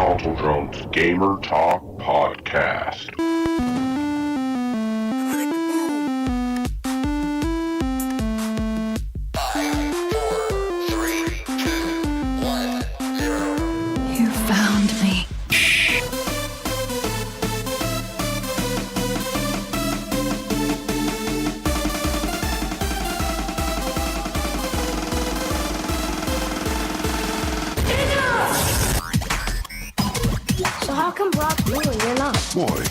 Console Drones Gamer Talk Podcast. 5, 4, 3, 2, 1, 0. You found me. So how come Brock's blue and you're not? Boy.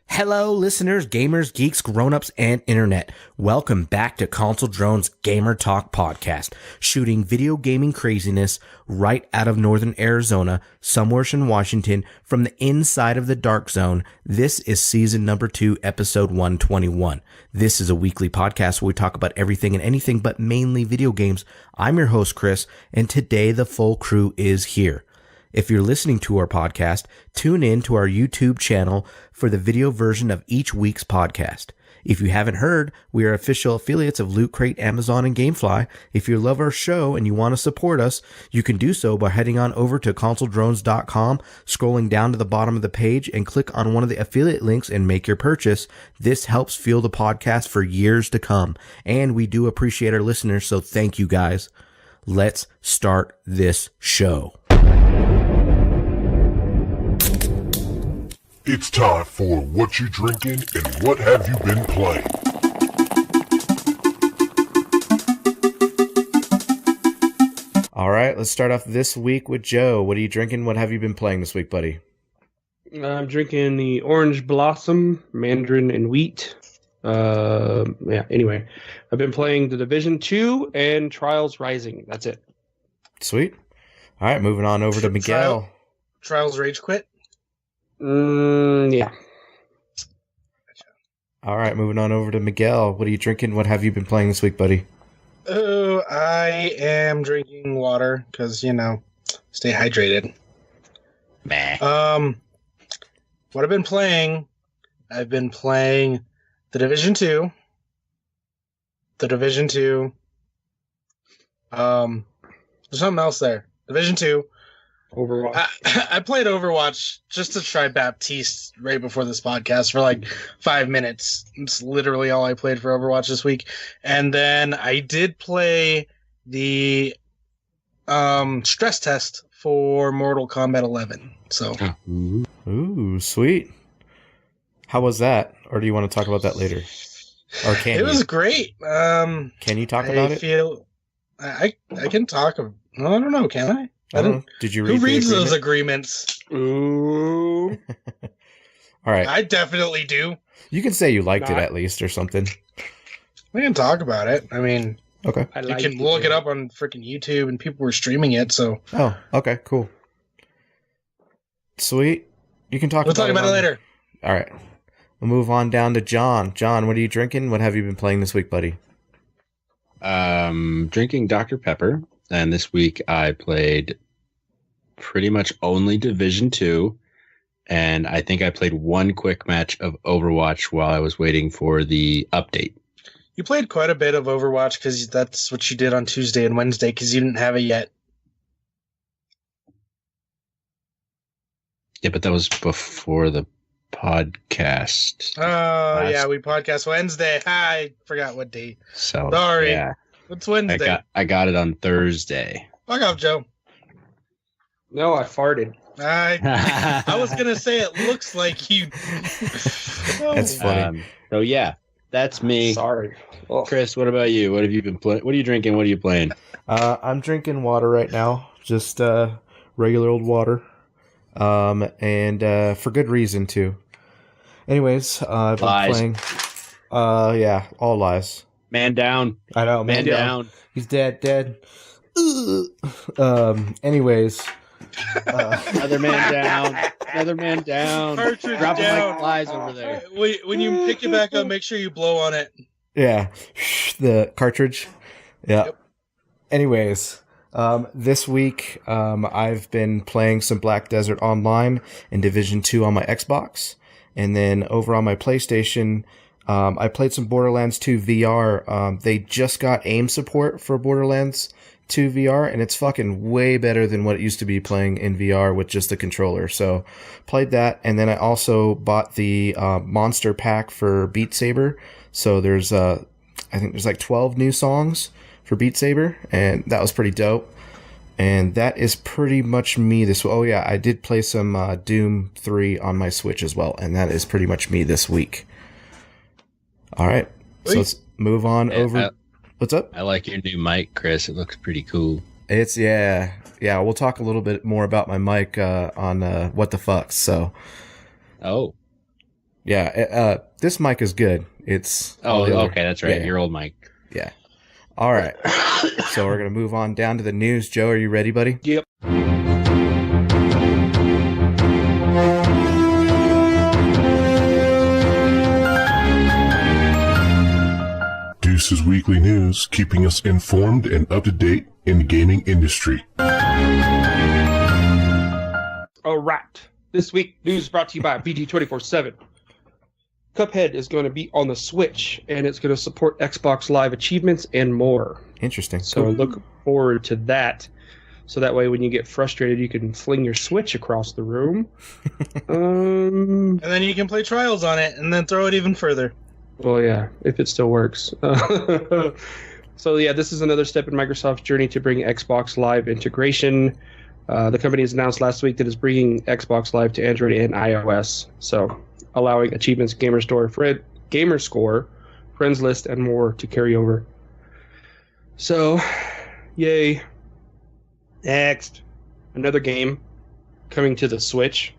Hello, listeners, gamers, geeks, grown-ups, and internet. Welcome back to Console Drones Gamer Talk Podcast, shooting video gaming craziness right out of northern Arizona, somewhere in Washington, from the inside of the Dark Zone. This is season number 2, episode 121. This is a weekly podcast where we talk about everything and anything, but mainly video games. I'm your host, Chris, and today the full crew is here. If you're listening to our podcast, tune in to our YouTube channel for the video version of each week's podcast. If you haven't heard, we are official affiliates of Loot Crate, Amazon, and Gamefly. If you love our show and you want to support us, you can do so by heading on over to consoledrones.com, scrolling down to the bottom of the page, and click on one of the affiliate links and make your purchase. This helps fuel the podcast for years to come, and we do appreciate our listeners, so thank you guys. Let's start this show. It's time for What You Drinking and What Have You Been Playing? All right, let's start off this week with Joe. What are you drinking? What have you been playing this week, buddy? I'm drinking the Orange Blossom, Mandarin, and Wheat. Anyway, I've been playing The Division 2 and Trials Rising. That's it. Sweet. All right, moving on over to Miguel. Trials Rage Quit? Yeah. All right, moving on over to Miguel. What are you drinking? What have you been playing this week, buddy? Oh, I am drinking water because, stay hydrated. Meh. What I've been playing The Division 2. The Division 2. There's something else there. Division 2. Overwatch. I played Overwatch just to try Baptiste right before this podcast for like 5 minutes. It's literally all I played for Overwatch this week. And then I did play the stress test for Mortal Kombat 11. So, Ooh, sweet. How was that? Or do you want to talk about that later? Or can it was great. Can you talk about it? I can talk. I don't know. Can I? I don't know. Did you read Who reads the those agreements? Ooh. All right. I definitely do. You can say you liked it at least or something. We can talk about it. I mean, okay. You can look it up on freaking YouTube, and people were streaming it. So. Oh, okay, cool. Sweet. You can talk. We'll talk about it later. All right. We'll move on down to John. John, what are you drinking? What have you been playing this week, buddy? Drinking Dr. Pepper, and this week I played pretty much only Division 2, and I think I played one quick match of Overwatch while I was waiting for the update. You played quite a bit of Overwatch because that's what you did on Tuesday and Wednesday because you didn't have it yet. Yeah, but that was before the podcast. Oh, yeah, we podcast Wednesday. I forgot what day. So, sorry. Yeah. It's Wednesday. I got it on Thursday. Fuck off, Joe. No, I farted. I was going to say it looks like you... That's funny. So, yeah, that's me. Sorry. Chris, what about you? What have you been playing? What are you drinking? What are you playing? I'm drinking water right now. Just regular old water. And for good reason, too. Anyways, I've been playing... yeah, all lies. Man down. I know, man down. He's dead. Anyways... Another man down. Another man down. Cartridge Dropping down. like flies over there. Wait, when you pick it back up, make sure you blow on it. Yeah, the cartridge. Yeah. Yep. Anyways, this week I've been playing some Black Desert Online and Division 2 on my Xbox. And then over on my PlayStation, I played some Borderlands 2 VR. They just got aim support for Borderlands 2 VR, and it's fucking way better than what it used to be playing in VR with just the controller. So played that, and then I also bought the Monster Pack for Beat Saber. So there's I think there's like 12 new songs for Beat Saber, and that was pretty dope. And that is pretty much me this. Oh yeah, I did play some Doom 3 on my Switch as well, and that is pretty much me this week. All right, so let's move on over. What's up? I like your new mic, Chris. It looks pretty cool. It's yeah. We'll talk a little bit more about my mic on What the Fucks. So, yeah, this mic is good. It's okay, that's right. Yeah. Your old mic. Yeah. All right. So we're gonna move on down to the news. Joe, are you ready, buddy? Yep. Deuce's Weekly News, keeping us informed and up to date in the gaming industry. All right. This week, news brought to you by BT247. Cuphead is going to be on the Switch, and it's going to support Xbox Live achievements and more. Interesting. So look forward to that. So that way, when you get frustrated, you can fling your Switch across the room. And then you can play Trials on it, and then throw it even further. Well, yeah, if it still works. So yeah, this is another step in Microsoft's journey to bring Xbox Live integration. The company has announced last week that it's bringing Xbox Live to Android and iOS. So allowing achievements, gamer score, friends list, and more to carry over. So, yay. Next, another game coming to the Switch.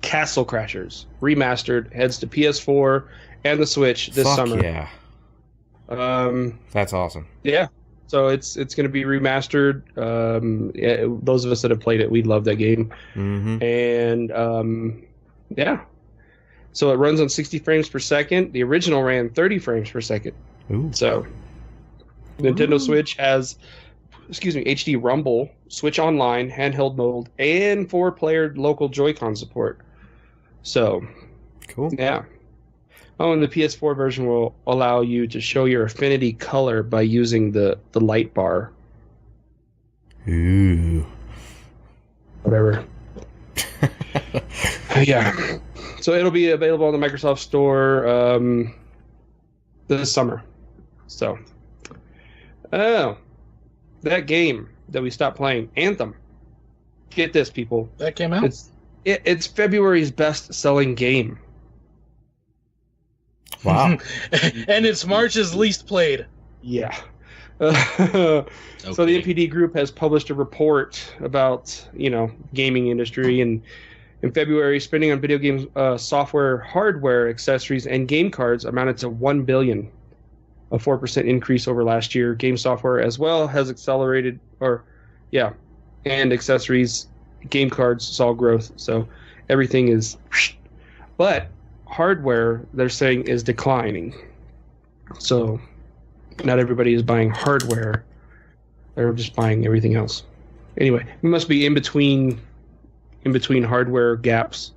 Castle Crashers Remastered heads to PS4 and the Switch this summer. Yeah. That's awesome. Yeah. So it's going to be remastered. Those of us that have played it, we love that game. Mm-hmm. And yeah. So it runs on 60 frames per second. The original ran 30 frames per second. Ooh. So Nintendo Switch has, HD Rumble, Switch Online, handheld mode, and 4-player local Joy-Con support. So, cool. Yeah. Oh, and the PS4 version will allow you to show your affinity color by using the light bar. Ooh. Whatever. Yeah. So it'll be available on the Microsoft Store this summer. So, that game that we stopped playing, Anthem. Get this, people. That came out? It's February's best-selling game. Wow. And it's March's least played. Yeah. So the NPD Group has published a report about, gaming industry, and in February, spending on video games, software, hardware, accessories, and game cards amounted to $1 billion, a 4% increase over last year. Game software as well has accelerated, and accessories, game cards saw growth. So everything is, but hardware, they're saying, is declining. So not everybody is buying hardware. They're just buying everything else. Anyway, it must be in between hardware gaps.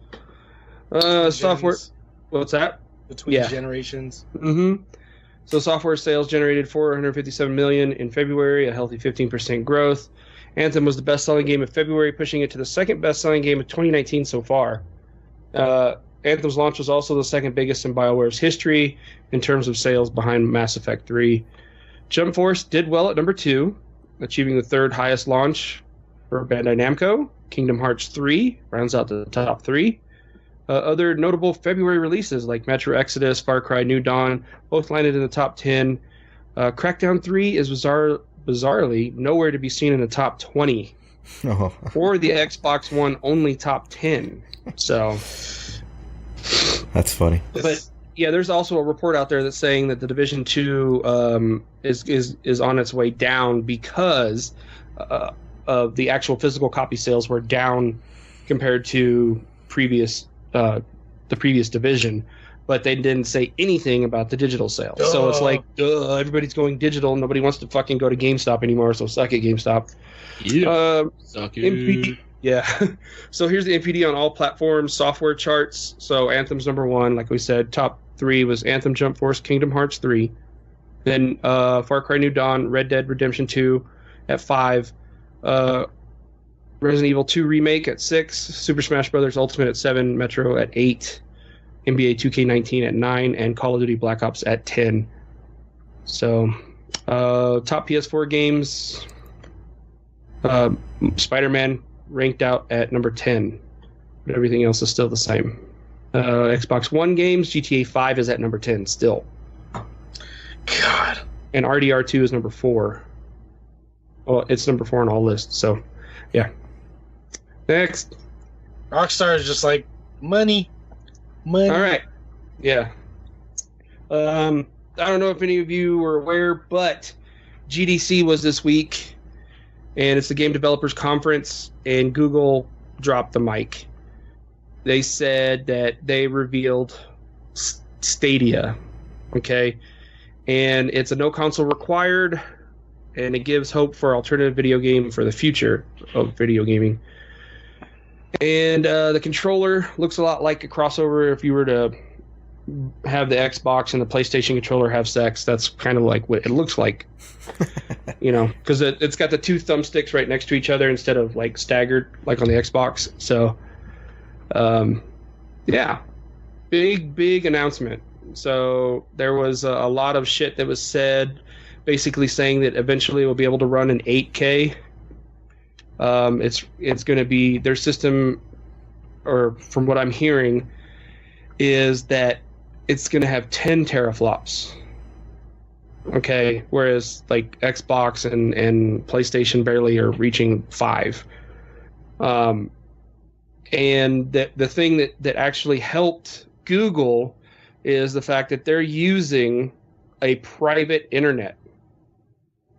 Software. What's that? Between generations. Mm-hmm. So software sales generated $457 million in February, a healthy 15% growth. Anthem was the best-selling game of February, pushing it to the second best-selling game of 2019 so far. Anthem's launch was also the second biggest in BioWare's history in terms of sales, behind Mass Effect 3. Jump Force did well at number 2, achieving the third highest launch for Bandai Namco. Kingdom Hearts 3 rounds out the top 3. Other notable February releases like Metro Exodus, Far Cry New Dawn, both landed in the top 10. Crackdown 3 is bizarrely nowhere to be seen in the top 20. Oh. Or the Xbox One only top 10. So that's funny. But yeah, there's also a report out there that's saying that the Division 2 is on its way down because of the actual physical copy sales were down compared to the previous Division, but they didn't say anything about the digital sales. So it's like, everybody's going digital. Nobody wants to fucking go to GameStop anymore, so suck it, GameStop. Yeah. Suck it. NPD, yeah. So here's the NPD on all platforms software charts. So Anthem's number 1, like we said, top 3 was Anthem, Jump Force, Kingdom Hearts 3. Then Far Cry New Dawn, Red Dead Redemption 2 at 5. Resident Evil 2 Remake at 6. Super Smash Bros. Ultimate at 7. Metro at 8. NBA 2K19 at 9. And Call of Duty Black Ops at 10. So, top PS4 games. Spider-Man ranked out at number 10. But everything else is still the same. Xbox One games, GTA 5 is at number 10 still. God. And RDR2 is number 4. Well, it's number 4 on all lists, so yeah. Next. Rockstar is just like, money. All right. Yeah. I don't know if any of you were aware, but GDC was this week, and it's the Game Developers Conference, and Google dropped the mic. They said that they revealed Stadia, okay? And it's a no console required, and it gives hope for alternative video game for the future of video gaming. And the controller looks a lot like a crossover. If you were to have the Xbox and the PlayStation controller have sex, that's kind of like what it looks like. You know, because it's got the two thumbsticks right next to each other instead of like staggered like on the Xbox. So, yeah, big announcement. So there was a lot of shit that was said, basically saying that eventually we'll be able to run in 8K. It's going to be their system, or from what I'm hearing, is that it's going to have 10 teraflops. Okay, whereas like Xbox and PlayStation barely are reaching 5. And the thing that actually helped Google is the fact that they're using a private internet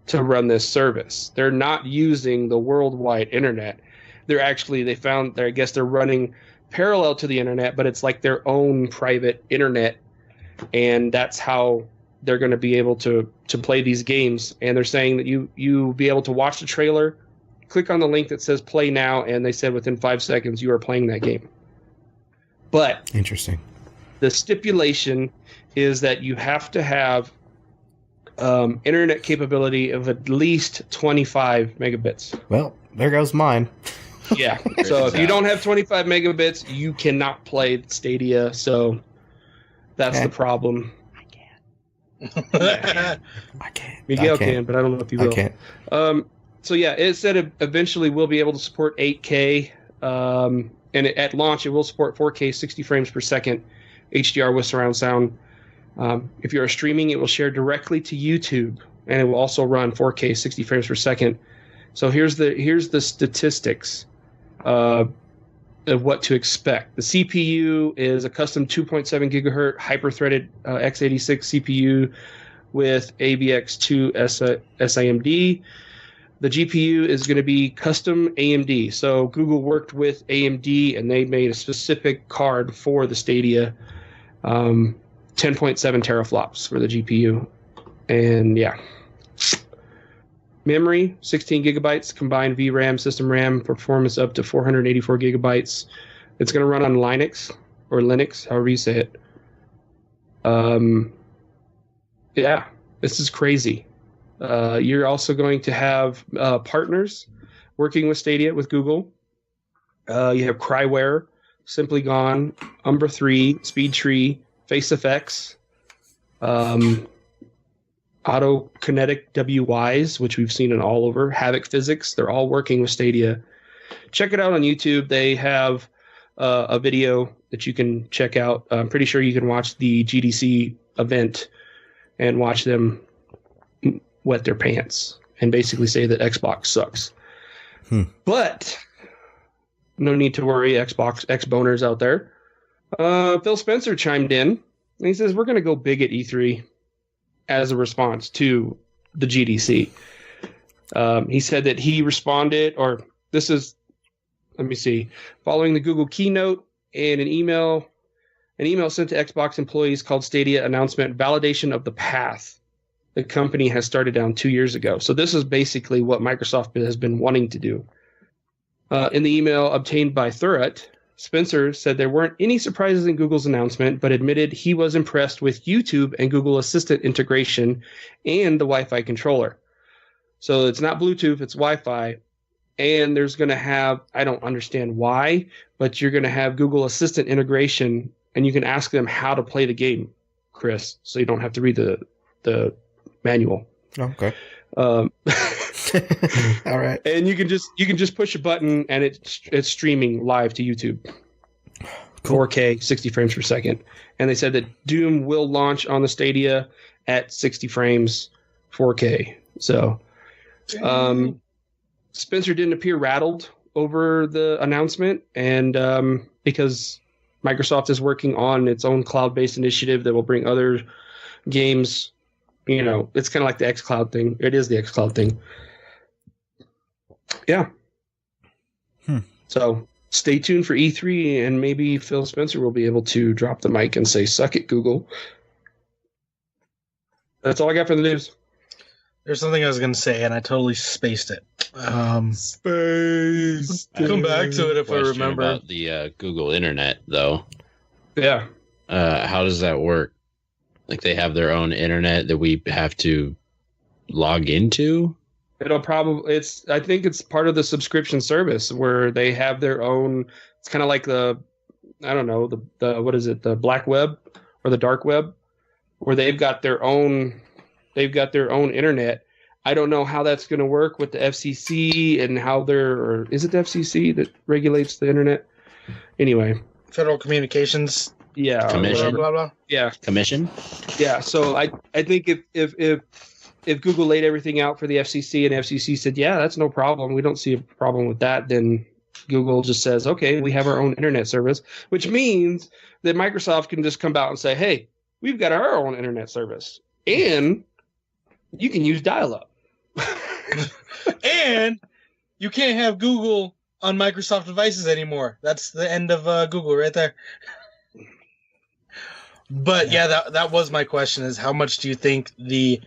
to run this service. They're not using the worldwide internet. I guess they're running parallel to the internet, but it's like their own private internet, and that's how they're going to be able to play these games. And they're saying that you be able to watch the trailer, click on the link that says play now, and they said within 5 seconds you are playing that game. But Interesting. the stipulation is that you have to have internet capability of at least 25 megabits. Well, there goes mine. Yeah. So if you don't have 25 megabits, you cannot play Stadia. So that's Okay. the problem. I can't. Miguel I can't. can, but I don't know if you will. I can't. So yeah, it said eventually we'll be able to support 8K. And at launch, it will support 4K 60 frames per second, HDR with surround sound. If you are streaming, it will share directly to YouTube, and it will also run 4K 60 frames per second. So here's the statistics of what to expect. The CPU is a custom 2.7 gigahertz hyper-threaded x86 CPU with AVX2 SIMD. The GPU is going to be custom AMD. So Google worked with AMD, and they made a specific card for the Stadia. 10.7 teraflops for the GPU. And yeah. Memory, 16 gigabytes, combined VRAM, system RAM, performance up to 484 gigabytes. It's going to run on Linux, or Linux, however you say it. Yeah, this is crazy. You're also going to have partners working with Stadia, with Google. You have Cryware, Simply Gone, Umbra 3, SpeedTree, FaceFX, Autokinetic WYs, which we've seen in all over, Havoc Physics. They're all working with Stadia. Check it out on YouTube. They have a video that you can check out. I'm pretty sure you can watch the GDC event and watch them wet their pants and basically say that Xbox sucks. But no need to worry, Xbox X-boners out there. Phil Spencer chimed in, and he says, we're going to go big at E3 as a response to the GDC. He said that he responded, or this is, let me see, following the Google keynote and an email sent to Xbox employees called Stadia announcement validation of the path the company has started down 2 years ago. So this is basically what Microsoft has been wanting to do. In the email obtained by Thurrott, Spencer said there weren't any surprises in Google's announcement, but admitted he was impressed with YouTube and Google Assistant integration and the Wi-Fi controller. So it's not Bluetooth, it's Wi-Fi. And there's going to have, I don't understand why, but you're going to have Google Assistant integration, and you can ask them how to play the game, Chris, so you don't have to read the manual. Okay. All right. And you can just push a button, and it's streaming live to YouTube. Cool. 4K, 60 frames per second. And they said that Doom will launch on the Stadia at 60 frames, 4K. So, Spencer didn't appear rattled over the announcement, and because Microsoft is working on its own cloud-based initiative that will bring other games. You know, it's kind of like the xCloud thing. It is the xCloud thing. Yeah. So stay tuned for E3, and maybe Phil Spencer will be able to drop the mic and say, "Suck it, Google." That's all I got for the news. There's something I was going to say, and I totally spaced it. Space. Come back to it if I Question remember. about the Google Internet, though. Yeah. How does that work? Like, they have their own internet that we have to log into? It'll probably, I think it's part of the subscription service where they have their own, it's kind of like the what is it, the black web or the dark web, where they've got their own internet. I don't know how that's going to work with the FCC and how or is it the FCC that regulates the internet? Anyway. Federal Communications. Yeah. Commission. Blah, blah, blah. Yeah. Commission? Yeah. So I think if Google laid everything out for the FCC and the FCC said, yeah, that's no problem, we don't see a problem with that, then Google just says, okay, we have our own internet service, which means that Microsoft can just come out and say, hey, we've got our own internet service, and you can use dial-up. And you can't have Google on Microsoft devices anymore. That's the end of Google right there. But yeah, that was my question, is how much do you think the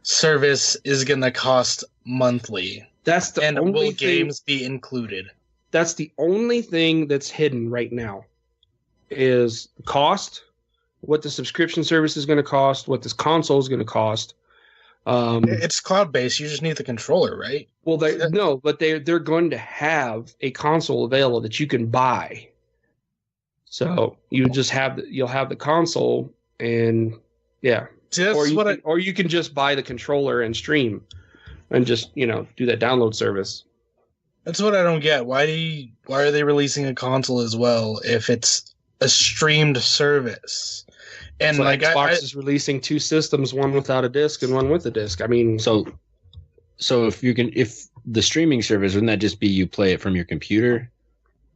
service is going to cost monthly? That's the and only will thing, games be included? That's the only thing that's hidden right now is the cost, what the subscription service is going to cost, what this console is going to cost. It's cloud-based. You just need the controller, right? Well, they're going to have a console available that you can buy. So you'll have the console, and yeah, or you can just buy the controller and stream, and just do that download service. That's what I don't get. Why are they releasing a console as well if it's a streamed service? And so like Xbox is releasing two systems, one without a disc and one with a disc. I mean, so if the streaming service, wouldn't that just be you play it from your computer?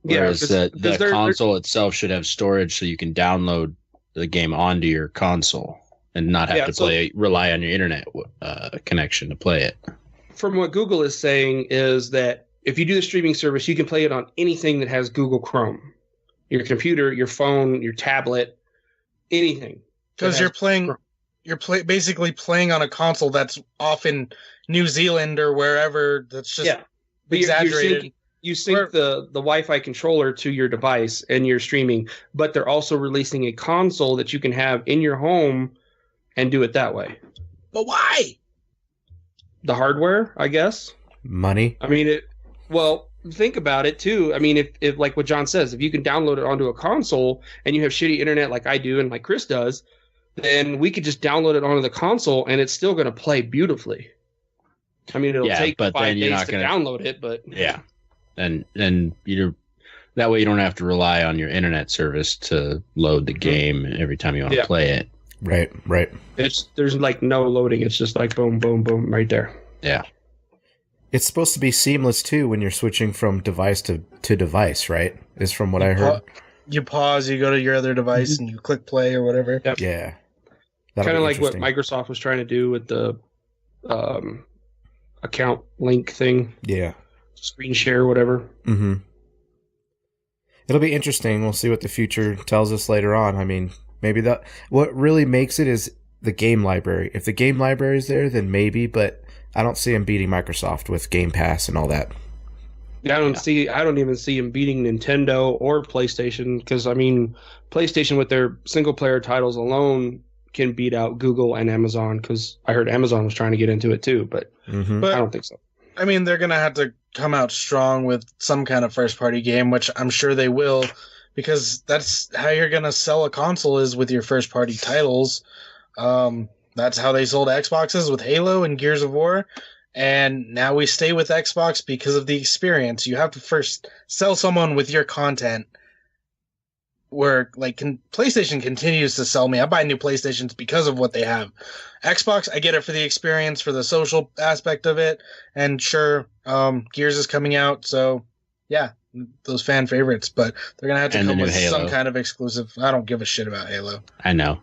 Whereas the console itself should have storage so you can download the game onto your console and not have to rely on your internet connection to play it. From what Google is saying is that if you do the streaming service, you can play it on anything that has Google Chrome, your computer, your phone, your tablet, anything. Because basically playing on a console that's off in New Zealand or wherever. That's just exaggerated. You sync the Wi-Fi controller to your device and you're streaming, but they're also releasing a console that you can have in your home and do it that way. But why? The hardware, I guess. Money. I mean, think about it too. I mean, if like what John says, if you can download it onto a console and you have shitty internet like I do and like Chris does, then we could just download it onto the console and it's still going to play beautifully. I mean, it'll take 5 days to download it, but yeah. And that way you don't have to rely on your internet service to load the game every time you want to play it. Right. There's like no loading. It's just like boom, boom, boom, right there. Yeah. It's supposed to be seamless too when you're switching from device to device, right? Is from what I heard. You pause, you go to your other device, and you click play or whatever. Yep. Yeah. Kind of like what Microsoft was trying to do with the account link thing. Yeah. Screen share, whatever. Mm-hmm. It'll be interesting. We'll see what the future tells us later on. I mean, maybe what really makes it is the game library. If the game library is there, then maybe, but I don't see them beating Microsoft with Game Pass and all that. Yeah, I don't even see him beating Nintendo or PlayStation because I mean, PlayStation with their single player titles alone can beat out Google and Amazon because I heard Amazon was trying to get into it too, but But I don't think so. I mean, they're gonna have to come out strong with some kind of first party game, which I'm sure they will, because that's how you're gonna sell a console is with your first party titles. That's how they sold Xboxes with Halo and Gears of War. And now we stay with Xbox because of the experience. You have to first sell someone with your content. Where like PlayStation continues to sell me. I buy new PlayStations because of what they have. Xbox, I get it for the experience, for the social aspect of it. And sure, Gears is coming out, so yeah, those fan favorites. But they're gonna have to come with some kind of exclusive. I don't give a shit about Halo. I know.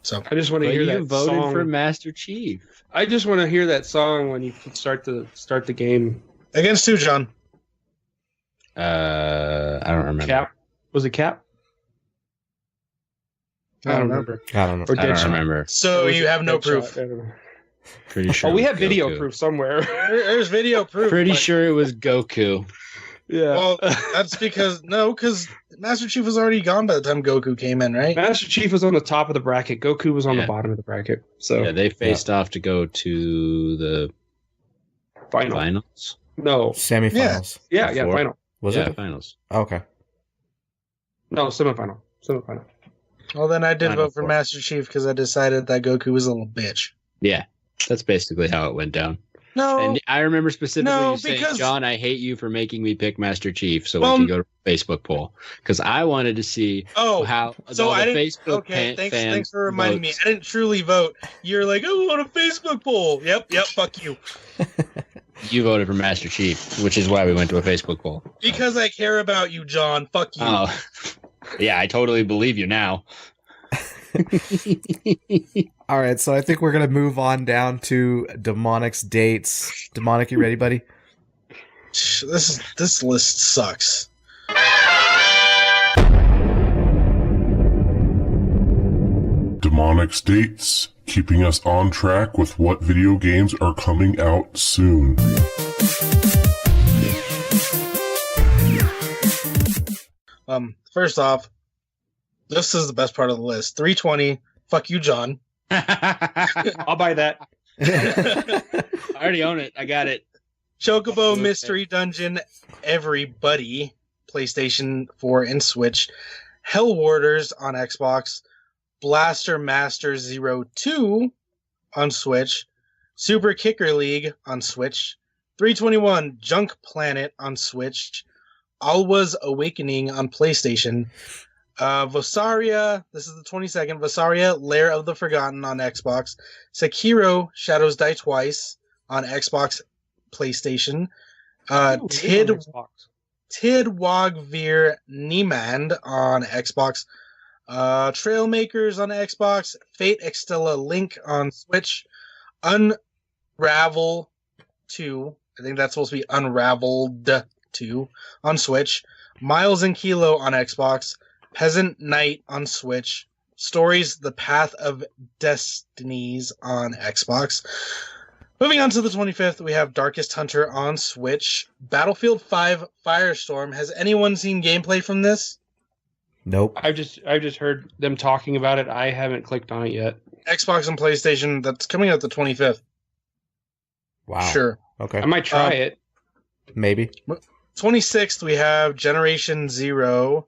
So I just want to But hear you that voted song. for Master Chief. I just want to hear that song when you start the game. against who, John? I don't remember. Cap. Was it Cap? I don't remember. I don't know. Or I don't Deadshot. remember. So you have no Deadshot, proof. I don't know. Pretty sure. Oh, we it was have video Goku. proof somewhere. There's video proof. Pretty but- sure it was Goku. Yeah. Well, that's because Master Chief was already gone by the time Goku came in, right? Master Chief was on the top of the bracket. Goku was on Yeah. the bottom of the bracket. So Yeah, they faced off to go to the final. finals. No. Semifinals. Yeah, Before. final. Was yeah, it? finals. Okay. No, semifinal. Semifinal. Well, then I did Final vote for four. Master Chief because I decided that Goku was a little bitch. Yeah, that's basically how it went down. No, And I remember specifically No, you saying, because- John, I hate you for making me pick Master Chief so Well, we can go to a Facebook poll. Because I wanted to see how so all I the didn't. Facebook Okay, fans thanks for reminding votes. me. I didn't truly vote. You're like, oh, on a Facebook poll. Yep, fuck you. You voted for Master Chief, which is why we went to a Facebook poll. Because I care about you, John. Fuck you. Oh, yeah, I totally believe you now. All right, so I think we're gonna move on down to Demonic's dates. Demonic, you ready, buddy? This list sucks. Demonic States, keeping us on track with what video games are coming out soon. First off, this is the best part of the list. 320. Fuck you, John. I'll buy that. I already own it. I got it. Chocobo Okay. Mystery Dungeon, Everybody, PlayStation 4 and Switch. Hell Warders on Xbox. Blaster Master 02 on Switch. Super Kicker League on Switch. 321 Junk Planet on Switch. Alwa's Awakening on PlayStation. Vosaria, this is the 22nd. Vosaria, Lair of the Forgotten on Xbox. Sekiro, Shadows Die Twice on Xbox, PlayStation. Ooh, Tid on Xbox. Tidwagvir Niemand on Xbox. Trailmakers on Xbox. Fate Extella Link on Switch. Unravel 2. I think that's supposed to be Unraveled 2 on Switch. Miles and Kilo on Xbox. Peasant Knight on Switch. Stories The Path of Destinies on Xbox. Moving on to the 25th, we have Darkest Hunter on Switch. Battlefield 5 Firestorm. Has anyone seen gameplay from this? Nope. I've just heard them talking about it. I haven't clicked on it yet. Xbox and PlayStation. That's coming out the 25th. Wow. Sure. Okay. I might try it. Maybe. 26th, we have Generation Zero.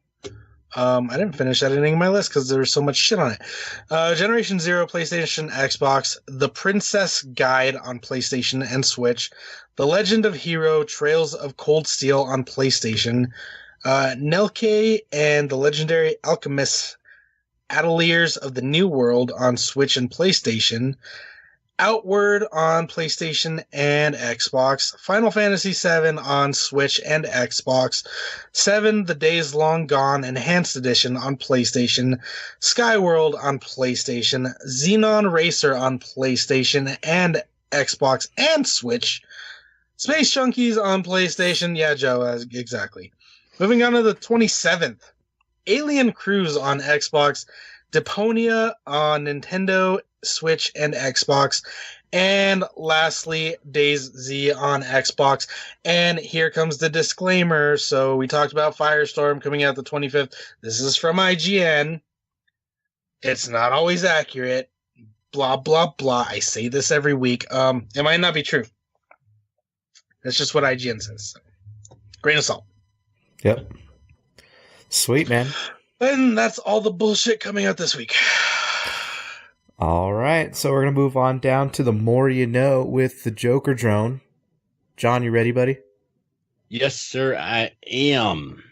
I didn't finish editing my list because there was so much shit on it. Generation Zero, PlayStation, Xbox. The Princess Guide on PlayStation and Switch. The Legend of Hero, Trails of Cold Steel on PlayStation. Nelke and the Legendary Alchemist, Ateliers of the New World on Switch and PlayStation. Outward on PlayStation and Xbox. Final Fantasy VII on Switch and Xbox. 7 The Days Long Gone Enhanced Edition on PlayStation. Skyworld on PlayStation. Xenon Racer on PlayStation and Xbox and Switch. Space Junkies on PlayStation. Yeah, Joe, exactly. Moving on to the 27th. Alien Cruise on Xbox. Deponia on Nintendo Switch and Xbox. And lastly, DayZ on Xbox. And here comes the disclaimer. So we talked about Firestorm coming out the 25th. This is from IGN. It's not always accurate. Blah, blah, blah. I say this every week. It might not be true. That's just what IGN says. So, grain of salt. Yep. Sweet, man. And that's all the bullshit coming out this week. All right, so we're going to move on down to the more you know with the Joker drone. John, you ready, buddy? Yes, sir, I am.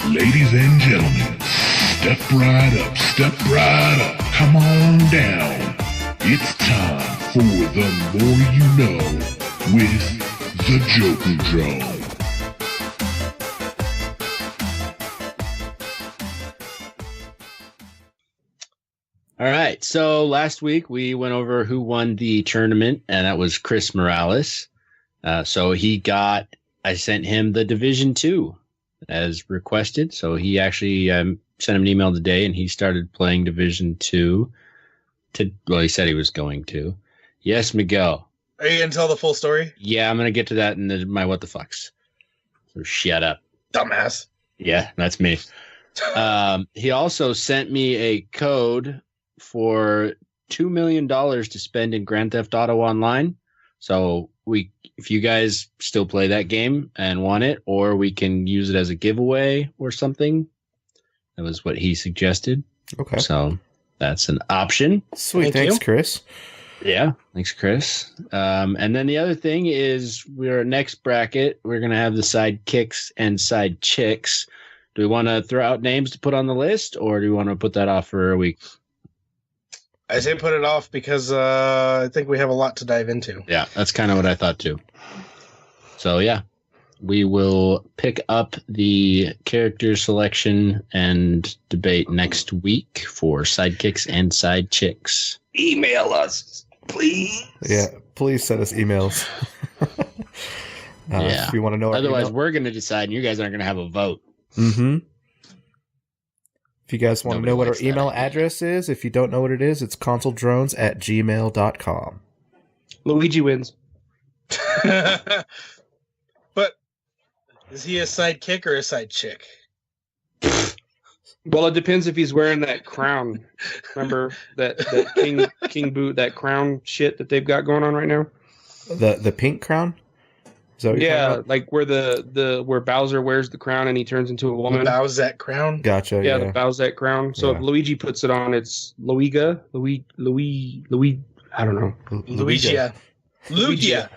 Ladies and gentlemen, step right up, come on down. It's time for the more you know with the Joker Drone. All right, so last week we went over who won the tournament, and that was Chris Morales. I sent him the Division 2 as requested. So he actually sent him an email today, and he started playing Division 2. He said he was going to. Yes, Miguel. Are you going to tell the full story? Yeah, I'm going to get to that in my what the fucks. So shut up. Dumbass. Yeah, that's me. He also sent me a code for $2 million to spend in Grand Theft Auto Online. So if you guys still play that game and want it, or we can use it as a giveaway or something. That was what he suggested. Okay. So that's an option. Sweet. Thanks, Chris. Yeah. Thanks, Chris. And then the other thing is our next bracket, we're going to have the sidekicks and side chicks. Do we want to throw out names to put on the list, or do we want to put that off for a week? I say put it off because I think we have a lot to dive into. Yeah, that's kind of what I thought too. So yeah, we will pick up the character selection and debate next week for sidekicks and side chicks. Email us, please. Yeah, please send us emails. Yeah. If you want to know. Otherwise, we're going to decide, and you guys aren't going to have a vote. Mm-hmm. If you guys want to know what our likes that email idea. address is, if you don't know what it is, it's consoledrones@gmail.com. Luigi wins. But is he a sidekick or a side chick? Well, it depends if he's wearing that crown. Remember that king boot, that crown shit that they've got going on right now? The pink crown? Is that what you're talking Yeah, about? like where Bowser wears the crown and he turns into a woman. Bowsette crown? Gotcha. Yeah, Yeah. the Bowsette crown. So Yeah. if Luigi puts it on, it's Louis, I don't know. Luigia. Lugia.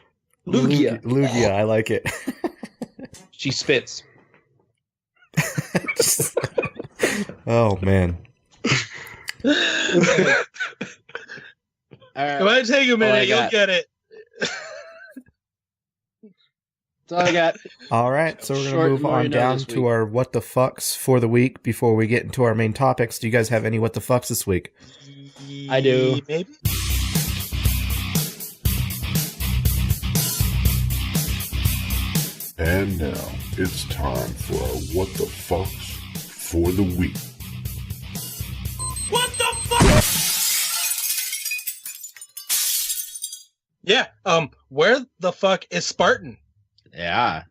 Lugia. I like it. She spits. Oh, man. All right. It might take a I minute. You'll got- get it. That's all I got. All right, so we're going Short to and move more on you know down this to week. our what the fucks for the week before we get into our main topics. Do you guys have any what the fucks this week? I do. Maybe. And now it's time for our What the Fucks for the week. Yeah. Where the fuck is Spartan? Yeah.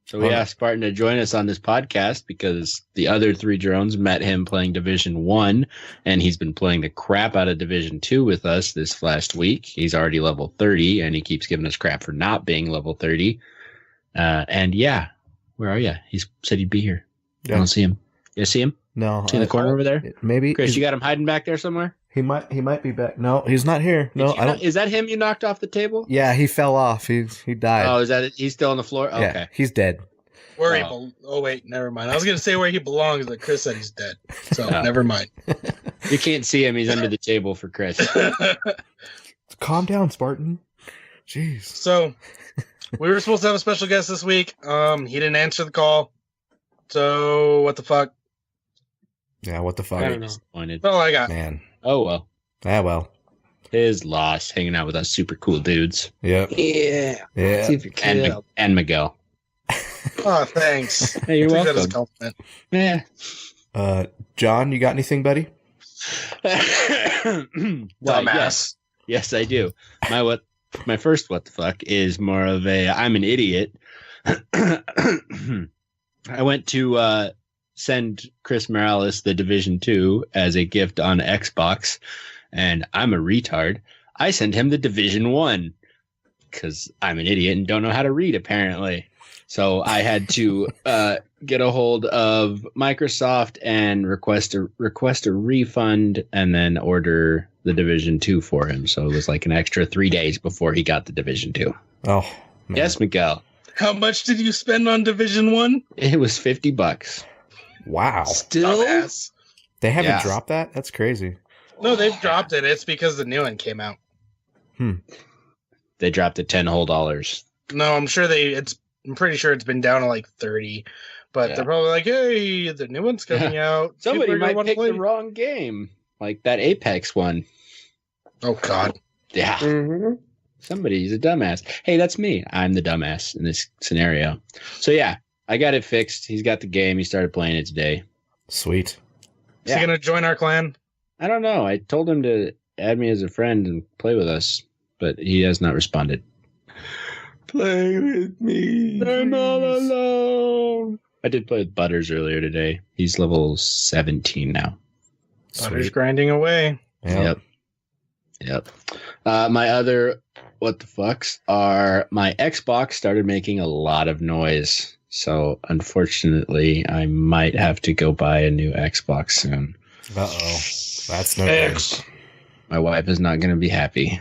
So we asked Spartan to join us on this podcast because the other three drones met him playing Division 1, and he's been playing the crap out of Division 2 with us this last week. He's already level 30, and he keeps giving us crap for not being level 30. And yeah, where are you? He said he'd be here. I don't see him. You see him? No. In the corner over there? Maybe. Chris, you got him hiding back there somewhere? He might be back. No, he's not here. No, I don't. Is that him you knocked off the table? Yeah, he fell off. He died. Oh, is that it? He's still on the floor? Yeah, Okay. he's dead. Where he Oh. oh wait, never mind. I was gonna say where he belongs, but Chris said he's dead. So Oh. never mind. You can't see him. He's under the table for Chris. Calm down, Spartan. Jeez. So we were supposed to have a special guest this week. He didn't answer the call. So what the fuck? Yeah, what the fuck? I don't know. Disappointed. That's all I got. Man. Oh well. Ah, well. His loss, hanging out with us super cool dudes. Yep. Yeah. Yeah. See if you can. And Miguel. Oh, thanks. Hey, you're Take that as a welcome. compliment. Yeah. John, you got anything, buddy? Why, Dumbass. yes, I do. My first what the fuck is more of a I'm an idiot. I went to send Chris Morales the Division 2 as a gift on Xbox, and I'm a retard. I sent him the Division 1 because I'm an idiot and don't know how to read, apparently. So I had to get a hold of Microsoft and request a refund and then order the Division 2 for him. So it was like an extra 3 days before he got the Division 2. Oh, man. Yes, Miguel. How much did you spend on Division 1? It was $50. Wow. Still? Dumbass. They haven't Yeah. dropped that? That's crazy. No, they've dropped it. It's because the new one came out. They dropped it $10 whole. No, I'm pretty sure it's been down to like 30. But Yeah. they're probably like, hey, the new one's coming out. Somebody People are gonna might wanna pick play the it." wrong game, like that Apex one. Oh, God. Yeah. Mm-hmm. Somebody's a dumbass. Hey, that's me. I'm the dumbass in this scenario. So yeah, I got it fixed. He's got the game. He started playing it today. Sweet. Is he going to join our clan? I don't know. I told him to add me as a friend and play with us, but he has not responded. Play with me. I'm all alone. I did play with Butters earlier today. He's level 17 now. Butter's Sweet. grinding away. Yeah. Yep. My other what the fucks are my Xbox started making a lot of noise. So unfortunately, I might have to go buy a new Xbox soon. Uh-oh. That's no good. X. My wife is not going to be happy.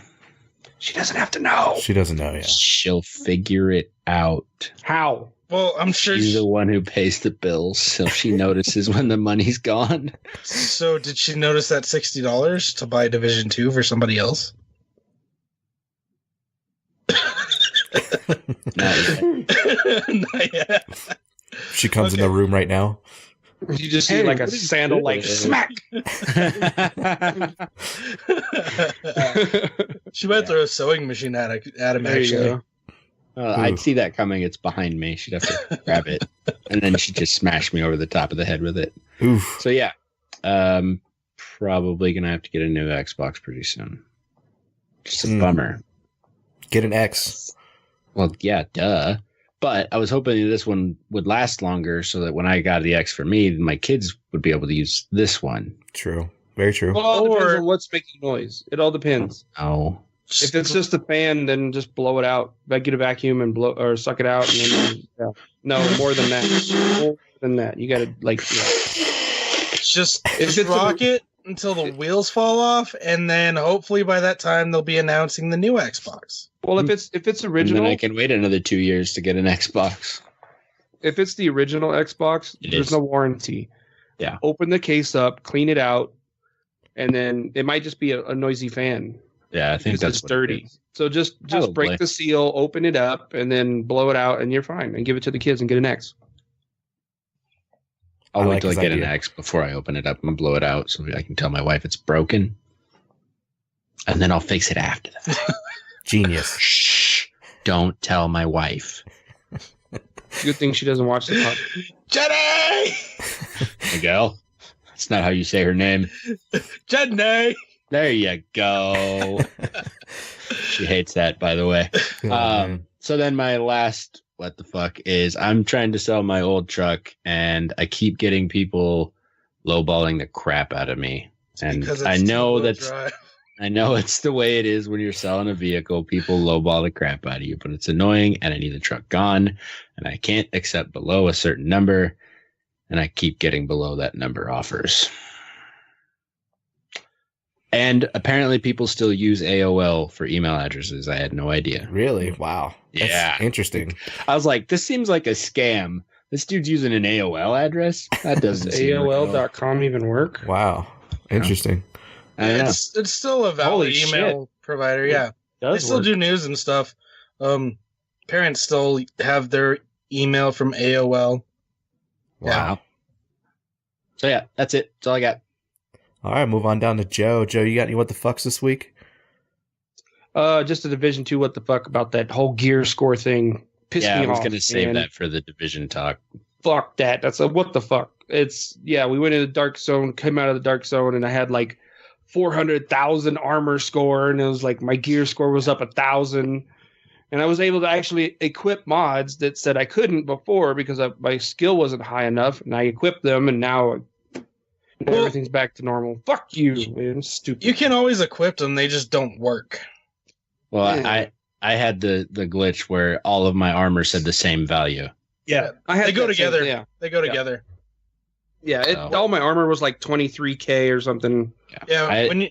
She doesn't have to know. She doesn't know yet. She'll figure it out. How? Well, I'm sure. She's the one who pays the bills, so she notices when the money's gone. So, did she notice that $60 to buy Division 2 for somebody else? Not yet. Not yet. She comes in the room right now. You just see like a sandal, like smack. She might throw a sewing machine at him, There you actually. go. I'd see that coming. It's behind me. She'd have to grab it, and then she'd just smash me over the top of the head with it. Oof. So yeah, probably gonna have to get a new Xbox pretty soon. Just a bummer. Get an X. Well, yeah, duh. But I was hoping this one would last longer, so that when I got the X for me, my kids would be able to use this one. True. Very true. Well, it all depends Or- on what's making noise. It all depends. Oh, If it's just a fan, then just blow it out. Get a vacuum and blow or suck it out, and then yeah. No, more than that. More than that. You got to just If it's rock it until the wheels fall off, and then hopefully by that time they'll be announcing the new Xbox. Well, if it's and then original, I can wait another 2 years to get an Xbox. if it's the original Xbox, It there's is. no warranty. Yeah. Open the case up, clean it out, and then it might just be a noisy fan. Yeah, I think Because that's it's what it dirty. is. So just Probably. break the seal, open it up, and then blow it out, and you're fine. And give it to the kids and get an X. I'll I wait like till I his get an idea. X before I open it up and blow it out, so I can tell my wife it's broken, and then I'll fix it after that. Genius. Shh! Don't tell my wife. Good thing she doesn't watch the podcast. Jenny! Miguel, that's not how you say her name. Jenny! There you go. She hates that, by the way. Oh, man. So then my last what the fuck is I'm trying to sell my old truck, and I keep getting people lowballing the crap out of me. And Because I it's know two-wheel that's drive. I know it's the way it is when you're selling a vehicle. People lowball the crap out of you, but it's annoying, and I need the truck gone, and I can't accept below a certain number, and I keep getting below that number offers. And apparently people still use AOL for email addresses. I had no idea. Really? Wow. That's Yeah. interesting. I was like, this seems like a scam. This dude's using an AOL address? That doesn't Does seem real. AOL.com even work? Wow. Interesting. I don't know. It's still a valid Holy email provider, yeah. They Does still work. do news and stuff. Parents still have their email from AOL. Wow. So yeah, that's it. That's all I got. All right, move on down to Joe. Joe, you got any what the fucks this week? Just a Division 2 what the fuck about that whole gear score thing. Pissed me off. I was going to save man. that for the division talk. Fuck that. That's a what the fuck. We went into the dark zone, came out of the dark zone, and I had like 400,000 armor score, and it was like my gear score was up 1,000. And I was able to actually equip mods that said I couldn't before because my skill wasn't high enough, and I equipped them, and now everything's back to normal. Fuck you, man. Stupid. You can always equip them, they just don't work. Well, Yeah. I had the glitch where all of my armor said the same value. Yeah, They go that same- together. Yeah, They go together. all my armor was like 23K or something. Yeah.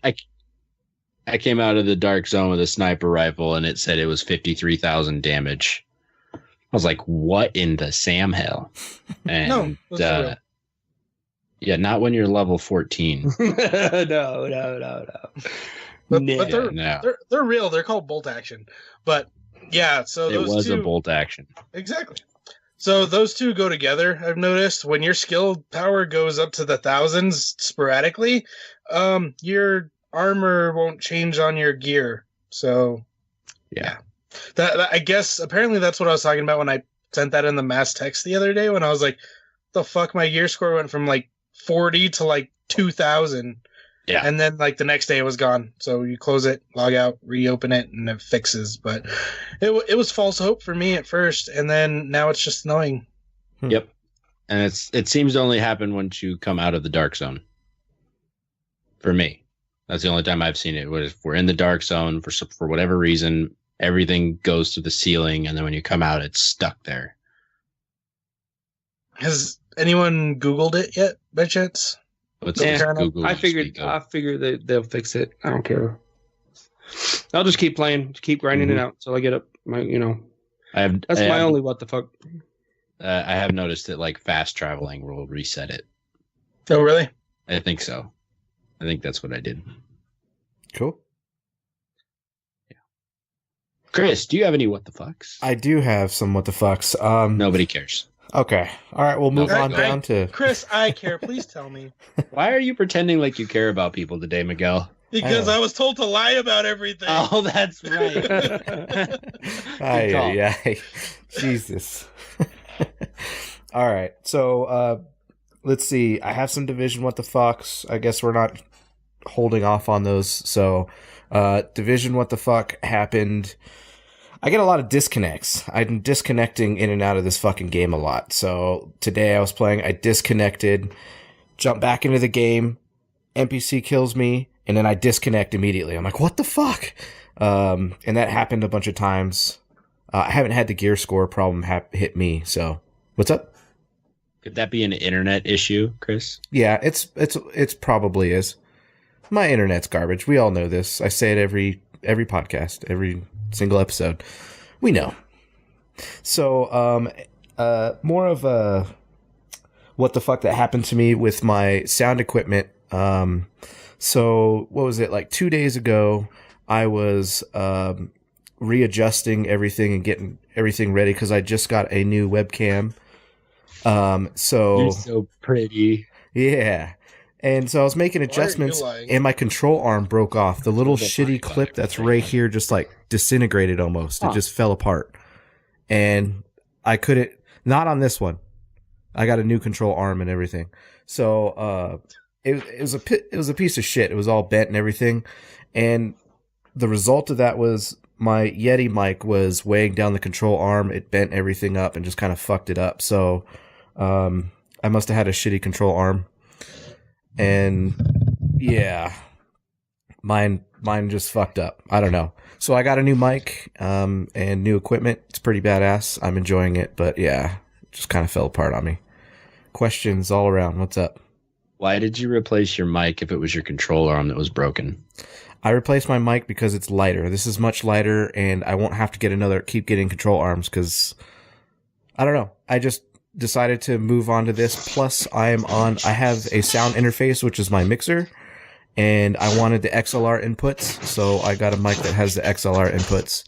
I came out of the dark zone with a sniper rifle, and it said it was 53,000 damage. I was like, "What in the Sam hell?" And No, that's real. yeah, not when you're level 14. No. But No. they're real. They're called bolt action. But yeah, so It those was two a bolt action. exactly. So those two go together. I've noticed when your skill power goes up to the thousands sporadically, your armor won't change on your gear. So Yeah. that I guess apparently that's what I was talking about when I sent that in the mass text the other day when I was like, the fuck, my gear score went from like 40 to like 2,000. Yeah. And then like the next day it was gone. So you close it, log out, reopen it, and it fixes. But it was false hope for me at first, and then now it's just annoying. Yep. And it seems to only happen once you come out of the dark zone. For me, that's the only time I've seen it. If we're in the dark zone for whatever reason, everything goes to the ceiling, and then when you come out, it's stuck there. Has anyone Googled it yet, by chance? Let's Yeah, just Google. I and figured speak of. that they'll fix it. I don't care. I'll just keep playing, keep grinding it out until I get up. That's my only what the fuck. I have noticed that like fast traveling will reset it. Oh, really? I think so. I think that's what I did. Cool. Chris, do you have any what the fucks? I do have some what the fucks. Nobody cares. Okay. All right, we'll move on down to... Chris, I care. Please tell me. Why are you pretending like you care about people today, Miguel? Because I was told to lie about everything. Oh, that's right. Good call. Yeah. Jesus. All right. So, let's see. I have some Division what the fucks. I guess we're not holding off on those. So, Division what the fuck happened. I get a lot of disconnects. I'm disconnecting in and out of this fucking game a lot. So today I was playing, I disconnected, jump back into the game, NPC kills me, and then I disconnect immediately. I'm like, what the fuck? And that happened a bunch of times. I haven't had the gear score problem hit me. So what's up? Could that be an internet issue, Chris? Yeah, it's probably is. My internet's garbage. We all know this. I say it every podcast, every single episode. We know. So, more of a what the fuck that happened to me with my sound equipment. So what was it, like 2 days ago? I was readjusting everything and getting everything ready because I just got a new webcam. So You're so pretty. yeah. And so I was making adjustments, and my control arm broke off. The little shitty clip that's right here just like disintegrated almost. It just fell apart. And I couldn't, not on this one. I got a new control arm and everything. So it was a piece of shit. It was all bent and everything. And the result of that was my Yeti mic was weighing down the control arm. It bent everything up and just kind of fucked it up. So I must have had a shitty control arm. And yeah, mine just fucked up. I don't know. So I got a new mic, and new equipment. It's pretty badass. I'm enjoying it, but yeah, it just kind of fell apart on me. Questions all around. What's up? Why did you replace your mic if it was your control arm that was broken? I replaced my mic because it's lighter. This is much lighter, and I won't have to keep getting control arms because I don't know. I just decided to move on to this. Plus, I have a sound interface, which is my mixer, and I wanted the XLR inputs, so I got a mic that has the XLR inputs.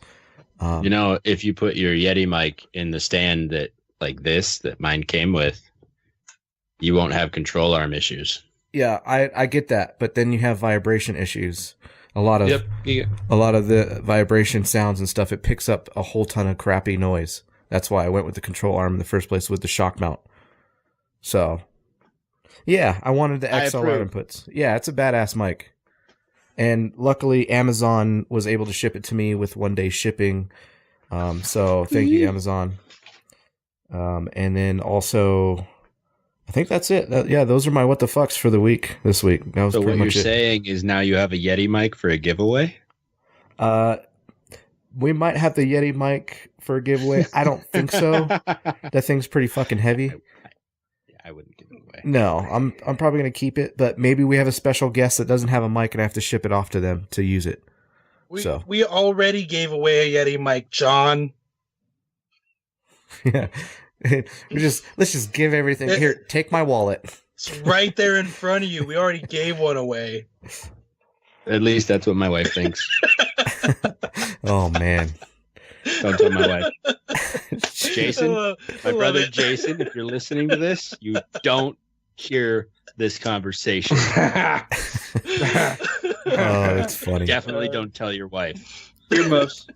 If you put your Yeti mic in the stand that mine came with, you won't have control arm issues. Yeah, I get that, but then you have vibration issues. A lot of Yeah. a lot of the vibration sounds and stuff, it picks up a whole ton of crappy noise. That's why I went with the control arm in the first place with the shock mount. So, yeah, I wanted the XLR inputs. Yeah, it's a badass mic. And luckily, Amazon was able to ship it to me with 1-day shipping. So thank you, Amazon. And then also, I think that's it. Those are my what the fucks for the week this week. That was So pretty what much you're it. saying is now you have a Yeti mic for a giveaway? We might have the Yeti mic for a giveaway. I don't think so. That thing's pretty fucking heavy. I wouldn't give it away. No, I'm probably gonna keep it, but maybe we have a special guest that doesn't have a mic and I have to ship it off to them to use it. We already gave away a Yeti mic, John. Yeah. Let's just give everything. Here, take my wallet. It's right there in front of you. We already gave one away. At least that's what my wife thinks. Oh man. Don't tell my wife. Jason, my brother Jason, if you're listening to this, you don't hear this conversation. Oh, that's funny. Definitely don't tell your wife. Earmuffs.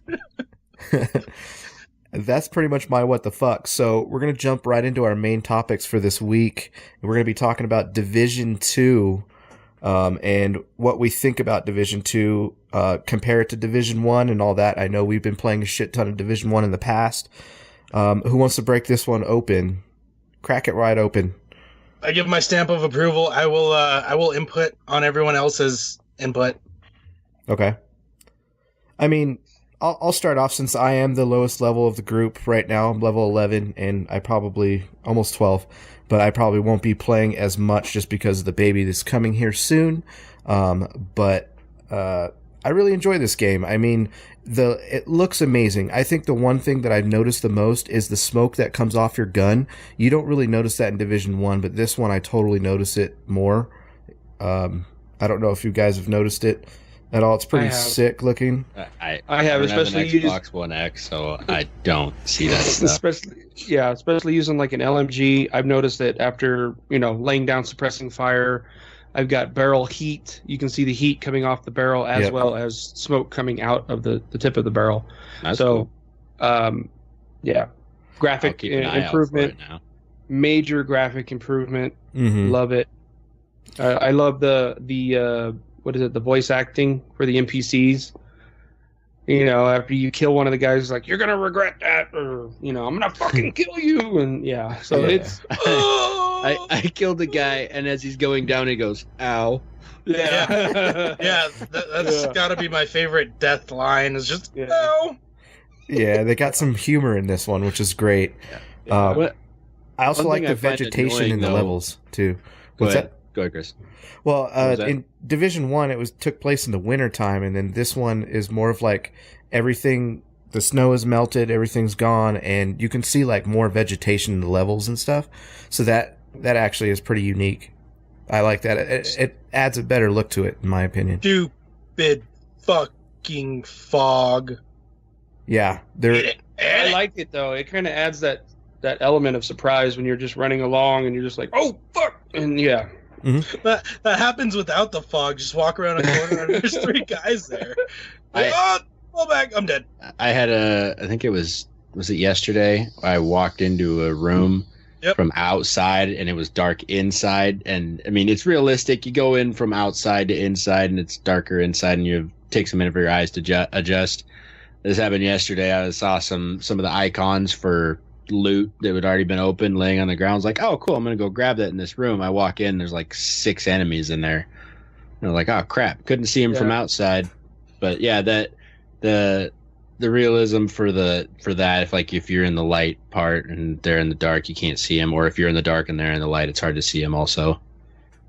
That's pretty much my what the fuck. So we're going to jump right into our main topics for this week. We're going to be talking about Division 2 and what we think about Division 2, compare it to Division 1 and all that. I know we've been playing a shit ton of Division 1 in the past. Who wants to break this one open? Crack it right open. I give my stamp of approval. I will input on everyone else's input. Okay. I mean, I'll start off since I am the lowest level of the group right now. I'm level 11 and I probably almost 12, but I probably won't be playing as much just because of the baby that's coming here soon. But I really enjoy this game. I mean, it looks amazing. I think the one thing that I've noticed the most is the smoke that comes off your gun. You don't really notice that in Division 1, but this one I totally notice it more. I don't know if you guys have noticed it at all. It's pretty sick looking. I have, don't especially have an Xbox One X, so I don't see that stuff. especially using like an LMG. I've noticed that after laying down suppressing fire, I've got barrel heat. You can see the heat coming off the barrel as well as smoke coming out of the tip of the barrel. That's cool. Graphic improvement. Major graphic improvement. Mm-hmm. Love it. I love the what is it? The voice acting for the NPCs. After you kill one of the guys, it's like, you're gonna regret that, or I'm gonna fucking kill you, and it's. I killed the guy, and as he's going down, he goes, "Ow!" Yeah, that's got to be my favorite death line. Is just "Ow!" Yeah, they got some humor in this one, which is great. I also like the vegetation in the levels too. What's that? Go ahead, Chris. Well, in Division 1, it took place in the winter time, and then this one is more of like everything. The snow is melted, everything's gone, and you can see like more vegetation in the levels and stuff. So that actually is pretty unique. I like that. It adds a better look to it, in my opinion. Stupid fucking fog. Yeah, I like it though. It kind of adds that element of surprise when you're just running along and you're just like, oh fuck, and yeah. Mm-hmm. That happens without the fog. Just walk around a corner and there's 3 guys there. Pull back, I'm dead. I had I think it was it yesterday? I walked into a room from outside and it was dark inside. And I mean, it's realistic. You go in from outside to inside and it's darker inside and it takes a minute for your eyes to adjust. This happened yesterday. I saw some of the icons for loot that had already been open laying on the ground. I was like, oh cool, I'm gonna go grab that in this room. I walk in, there's like 6 enemies in there. And I'm like, oh crap, couldn't see them from outside. But yeah, that the realism for that, if you're in the light part and they're in the dark, you can't see them, or if you're in the dark and they're in the light, it's hard to see them also,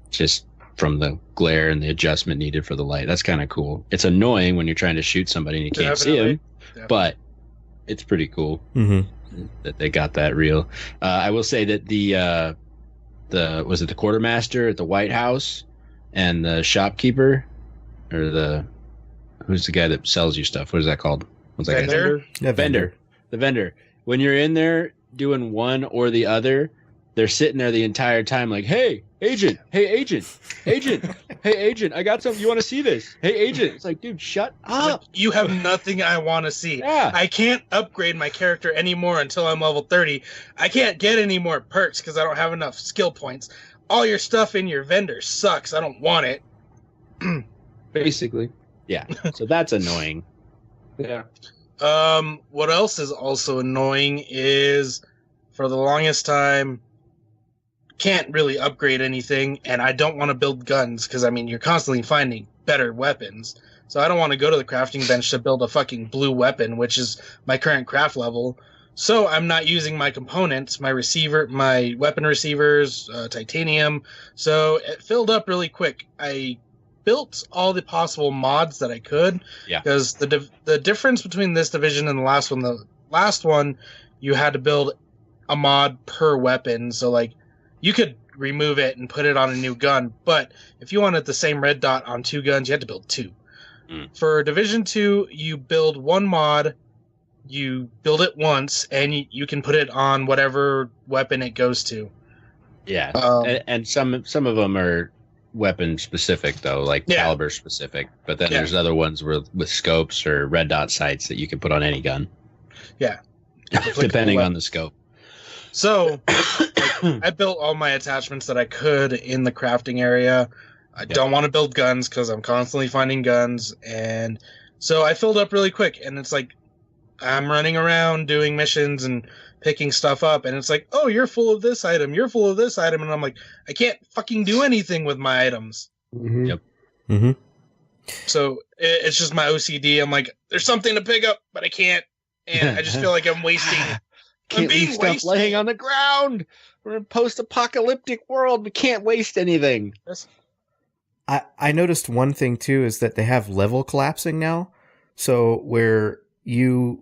just from the glare and the adjustment needed for the light. That's kind of cool. It's annoying when you're trying to shoot somebody and you can't see them, but it's pretty cool. Mm-hmm. That they got that real. I will say that the quartermaster at the White House and the shopkeeper, or who's the guy that sells you stuff? What is that called? What's that Vendor? Vendor. The vendor. When you're in there doing one or the other, they're sitting there the entire time like, hey, agent, hey, agent, agent, hey, agent, I got something. You want to see this? Hey, agent. It's like, dude, shut up. You have nothing I want to see. Yeah. I can't upgrade my character anymore until I'm level 30. I can't get any more perks because I don't have enough skill points. All your stuff in your vendor sucks. I don't want it. Basically. Yeah, so that's annoying. Yeah. What else is also annoying is, for the longest time, can't really upgrade anything, and I don't want to build guns because, I mean, you're constantly finding better weapons. So I don't want to go to the crafting bench to build a fucking blue weapon, which is my current craft level. So I'm not using my components, my weapon receivers, titanium. So it filled up really quick. I built all the possible mods that I could. Yeah. Because the difference between this division and the last one, you had to build a mod per weapon. So like, you could remove it and put it on a new gun, but if you wanted the same red dot on two guns, you had to build two. For Division 2, you build one mod, you build it once, and you can put it on whatever weapon it goes to. Yeah, and some of them are weapon specific though, like caliber specific. But then there's other ones with scopes or red dot sights that you can put on any gun. Yeah, depending on the scope. So I built all my attachments that I could in the crafting area. I don't want to build guns because I'm constantly finding guns, and so I filled up really quick. And it's like I'm running around doing missions and picking stuff up, and it's like, oh, you're full of this item, you're full of this item, and I'm like, I can't fucking do anything with my items. Mm-hmm. Yep. Mm-hmm. So it's just my OCD. I'm like, there's something to pick up, but I can't, and I just feel like I'm wasting. Can't leave stuff laying on the ground. We're in a post-apocalyptic world. We can't waste anything. I noticed one thing too is that they have level collapsing now. So where you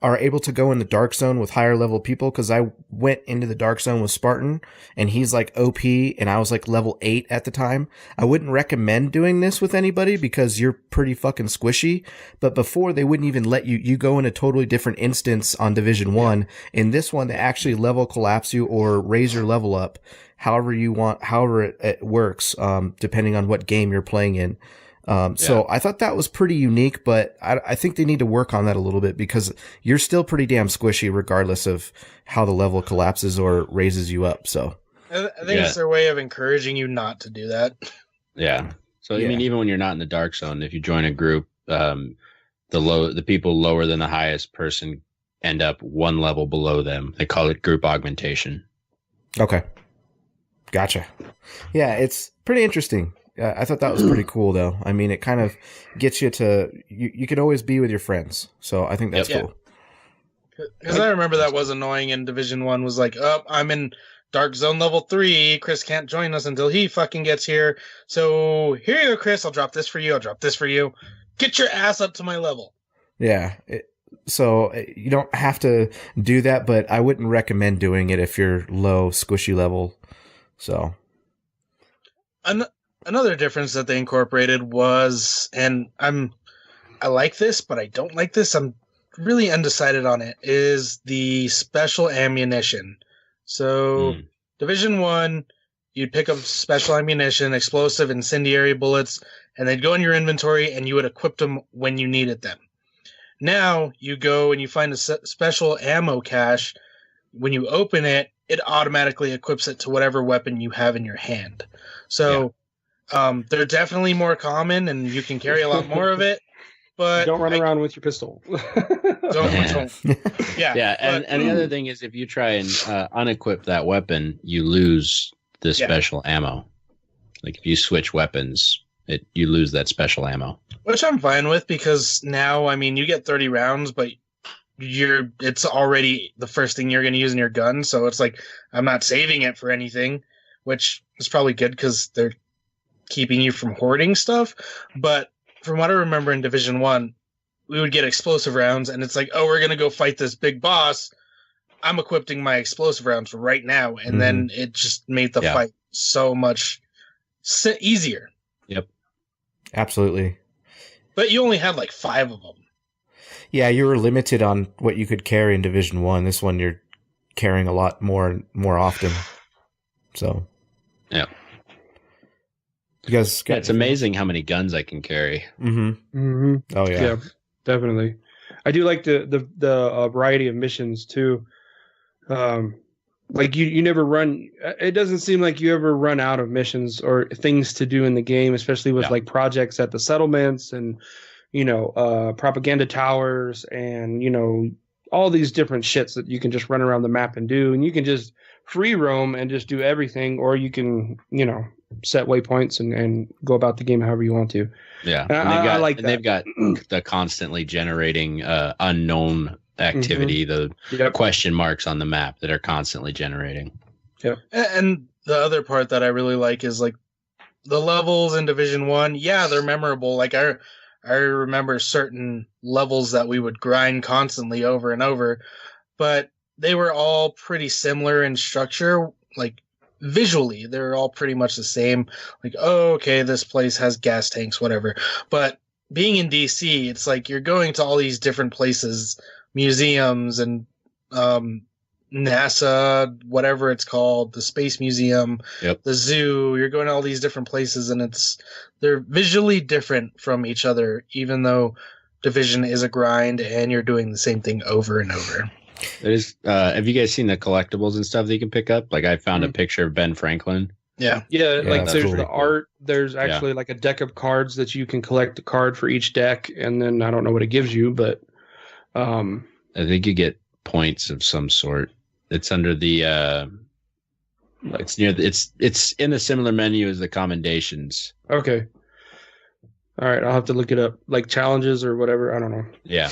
are able to go in the dark zone with higher level people, because I went into the dark zone with Spartan and he's like OP and I was like level 8 at the time. I wouldn't recommend doing this with anybody because you're pretty fucking squishy. But before, they wouldn't even let you go in a totally different instance on Division 1. In this one, they actually level collapse you or raise your level up however you want, however it works, depending on what game you're playing in. So I thought that was pretty unique, but I think they need to work on that a little bit because you're still pretty damn squishy regardless of how the level collapses or raises you up. So I think it's their way of encouraging you not to do that. Yeah. So I mean, even when you're not in the dark zone, if you join a group, the people lower than the highest person end up one level below them. They call it group augmentation. Okay. Gotcha. Yeah, it's pretty interesting. I thought that was pretty cool, though. I mean, it kind of gets you to you can always be with your friends, so I think that's cool. Because I remember that was annoying in Division 1. Was like, oh, I'm in Dark Zone level 3. Chris can't join us until he fucking gets here. So here you go, Chris. I'll drop this for you. I'll drop this for you. Get your ass up to my level. Yeah. So you don't have to do that, but I wouldn't recommend doing it if you're low, squishy level. So. Another difference that they incorporated was, and I like this, but I don't like this. I'm really undecided on it, is the special ammunition. So Division 1, you'd pick up special ammunition, explosive, incendiary bullets, and they'd go in your inventory and you would equip them when you needed them. Now you go and you find a special ammo cache. When you open it, it automatically equips it to whatever weapon you have in your hand. So they're definitely more common, and you can carry a lot more of it. But don't run around with your pistol. don't. Yeah, and the other thing is, if you try and unequip that weapon, you lose the special ammo. Like if you switch weapons, you lose that special ammo. Which I'm fine with, because now, I mean, you get 30 rounds, but it's already the first thing you're going to use in your gun. So it's like I'm not saving it for anything, which is probably good because they're keeping you from hoarding stuff. But from what I remember in Division 1, we would get explosive rounds, and it's like, oh, we're going to go fight this big boss. I'm equipping my explosive rounds right now. And then it just made the fight so much easier. Yep. Absolutely. But you only had like 5 of them. Yeah, you were limited on what you could carry in Division 1. This one, you're carrying a lot more often. So, Yeah. you guys, It's amazing how many guns I can carry. Mm-hmm. Oh yeah. Yeah, definitely. I do like the variety of missions too. Like you never run. It doesn't seem like you ever run out of missions or things to do in the game, especially with like projects at the settlements and propaganda towers and all these different shits that you can just run around the map and do, and you can just free roam and just do everything, or you can set waypoints and go about the game however you want to. Yeah, and I like that. They've got the constantly generating unknown activity, the question marks on the map that are constantly generating. Yeah, And the other part that I really like is like the levels in Division 1. Yeah, they're memorable. Like I remember certain levels that we would grind constantly over and over, but they were all pretty similar in structure. Like visually, they're all pretty much the same. Like, oh, okay, this place has gas tanks, whatever. But being in DC, it's like you're going to all these different places, museums and NASA, whatever it's called, the Space Museum, the zoo. You're going to all these different places, and they're visually different from each other, even though Division is a grind and you're doing the same thing over and over. It is. Have you guys seen the collectibles and stuff that you can pick up? Like I found a picture of Ben Franklin. Yeah, like there's the art. There's actually like a deck of cards that you can collect a card for each deck, and then I don't know what it gives you, but I think you get points of some sort. It's under the it's near it's in a similar menu as the commendations. Okay. All right, I'll have to look it up. Like challenges or whatever, I don't know. Yeah.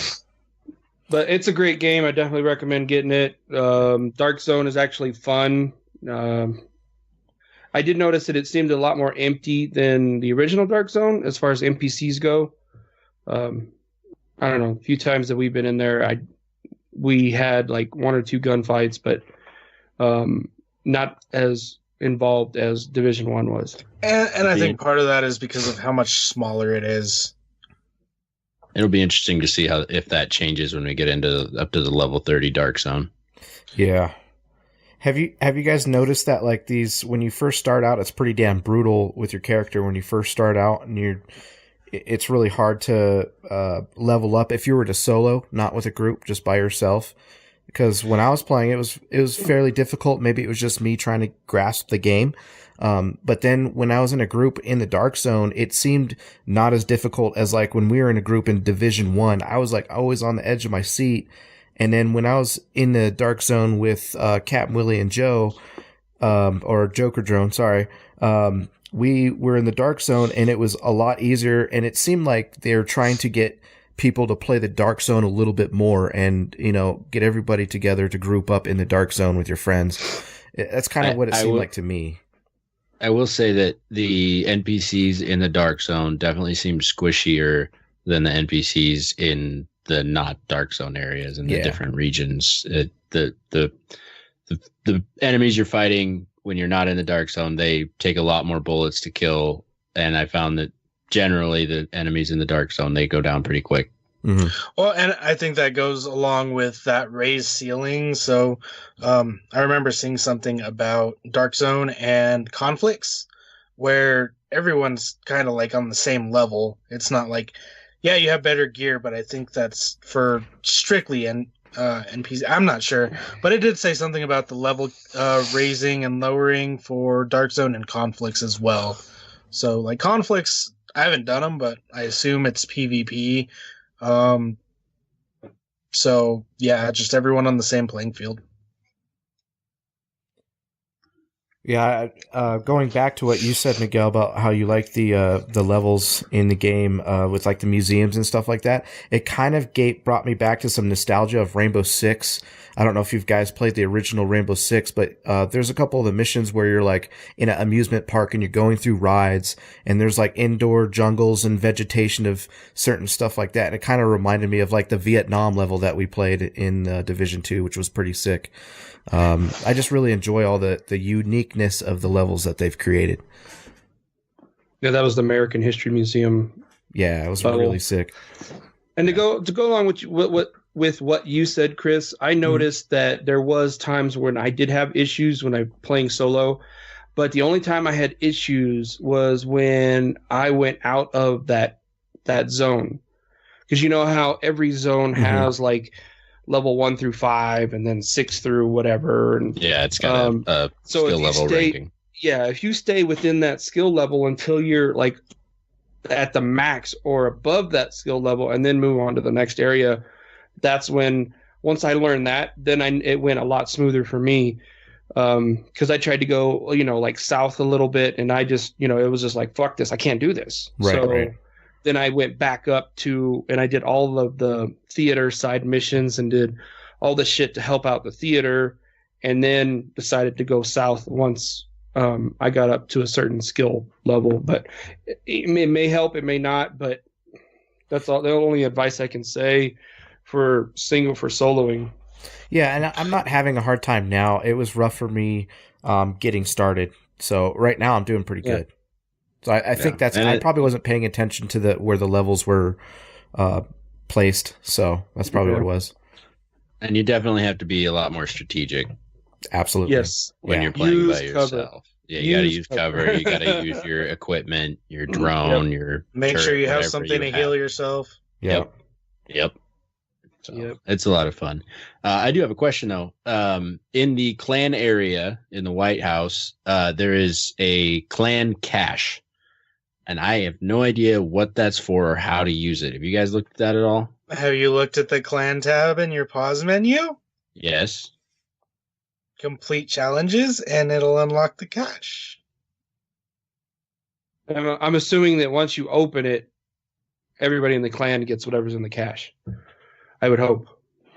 But it's a great game. I definitely recommend getting it. Dark Zone is actually fun. I did notice that it seemed a lot more empty than the original Dark Zone as far as NPCs go. I don't know. A few times that we've been in there, we had like one or two gunfights, but not as involved as Division 1 was. And I think part of that is because of how much smaller it is. It'll be interesting to see if that changes when we get up to the level 30 Dark Zone. Yeah. Have you guys noticed that like these when you first start out, it's pretty damn brutal with your character when you first start out, and it's really hard to level up if you were to solo, not with a group, just by yourself. Because when I was playing, it was fairly difficult. Maybe it was just me trying to grasp the game. But then when I was in a group in the Dark Zone, it seemed not as difficult as like when we were in a group in Division 1. I was like always on the edge of my seat. And then when I was in the Dark Zone with Captain Willie and Joe, or Joker Drone, sorry, we were in the Dark Zone and it was a lot easier. And it seemed like they're trying to get people to play the Dark Zone a little bit more and, get everybody together to group up in the Dark Zone with your friends. That's kind of what it seemed like to me. I will say that the NPCs in the Dark Zone definitely seem squishier than the NPCs in the not Dark Zone areas and the different regions. The enemies you're fighting when you're not in the Dark Zone, they take a lot more bullets to kill, and I found that generally the enemies in the Dark Zone, they go down pretty quick. Mm-hmm. Well, and I think that goes along with that raised ceiling. So I remember seeing something about Dark Zone and conflicts where everyone's kind of like on the same level. It's not like, yeah, you have better gear, but I think that's for strictly NPC. I'm not sure, but it did say something about the level raising and lowering for Dark Zone and conflicts as well. So like conflicts, I haven't done them, but I assume it's PvP. So yeah, just everyone on the same playing field. Yeah, going back to what you said, Miguel, about how you like the levels in the game with like the museums and stuff like that, it kind of brought me back to some nostalgia of Rainbow Six. I don't know if you guys played the original Rainbow Six, but there's a couple of the missions where you're like in an amusement park and you're going through rides, and there's like indoor jungles and vegetation of certain stuff like that. And it kind of reminded me of like the Vietnam level that we played in Division 2, which was pretty sick. I just really enjoy all the uniqueness of the levels that they've created. Yeah, that was the American History Museum. Yeah, it was really sick. And to go along with what with what you said, Chris. I noticed that there was times when I did have issues when I playing solo, but the only time I had issues was when I went out of that zone. Because you know how every zone has like level 1 through 5 and then 6 through whatever. And Yeah, it's got a so skill level ranking. Yeah, if you stay within that skill level until you're like at the max or above that skill level and then move on to the next area, that's when, once I learned that, then it went a lot smoother for me. Because I tried to go, like south a little bit, and I just, it was just like, fuck this, I can't do this. Right. Then I went back up and I did all of the theater side missions and did all the shit to help out the theater, and then decided to go south once I got up to a certain skill level. But it may help, it may not, but that's all the only advice I can say for soloing. Yeah, and I'm not having a hard time now. It was rough for me getting started. So right now I'm doing pretty good. So I think I probably wasn't paying attention to where the levels were placed. So that's probably what it was. And you definitely have to be a lot more strategic. Absolutely. Yes. When you're playing by Use yourself. cover. Yeah, you got to use cover. You got to use your equipment, your drone, your Make turret, sure you have whatever something you to heal yourself. Yep. So it's a lot of fun. I do have a question though. In the clan area in the White House, there is a clan cache, and I have no idea what that's for or how to use it. Have you guys looked at that at all? Have you looked at the clan tab in your pause menu? Yes. Complete challenges, and it'll unlock the cache. I'm assuming that once you open it, everybody in the clan gets whatever's in the cache. I would hope.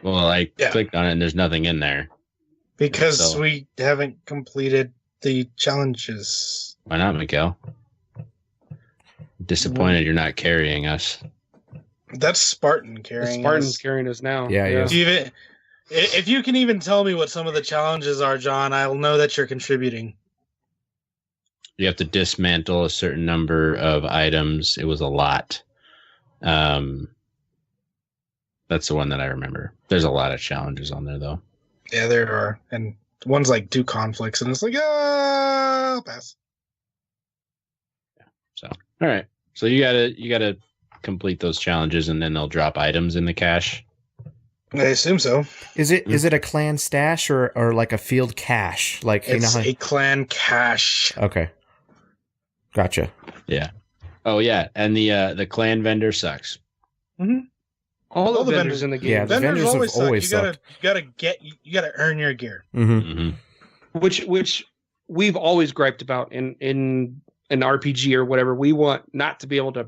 Well, I clicked on it and there's nothing in there. Because we haven't completed the challenges. Why not, Miguel? Disappointed you're not carrying us. That's Spartan carrying Spartan's carrying us now. Yeah. If you can even tell me what some of the challenges are, John, I'll know that you're contributing. You have to dismantle a certain number of items. It was a lot. That's the one that I remember. There's a lot of challenges on there, though. Yeah, there are. And one's like do conflicts, and it's like, I'll pass. Yeah. So, all right. So you gotta complete those challenges, and then they'll drop items in the cache. I assume so. Is it a clan stash or like a field cache? Like It's a clan cache. Okay. Gotcha. Yeah. Oh yeah, and the clan vendor sucks. Mm-hmm. All the vendors in the game. Yeah, the vendors have always sucked. You gotta earn your gear. Mm-hmm. Which we've always griped about in an RPG or whatever. We want not to be able to,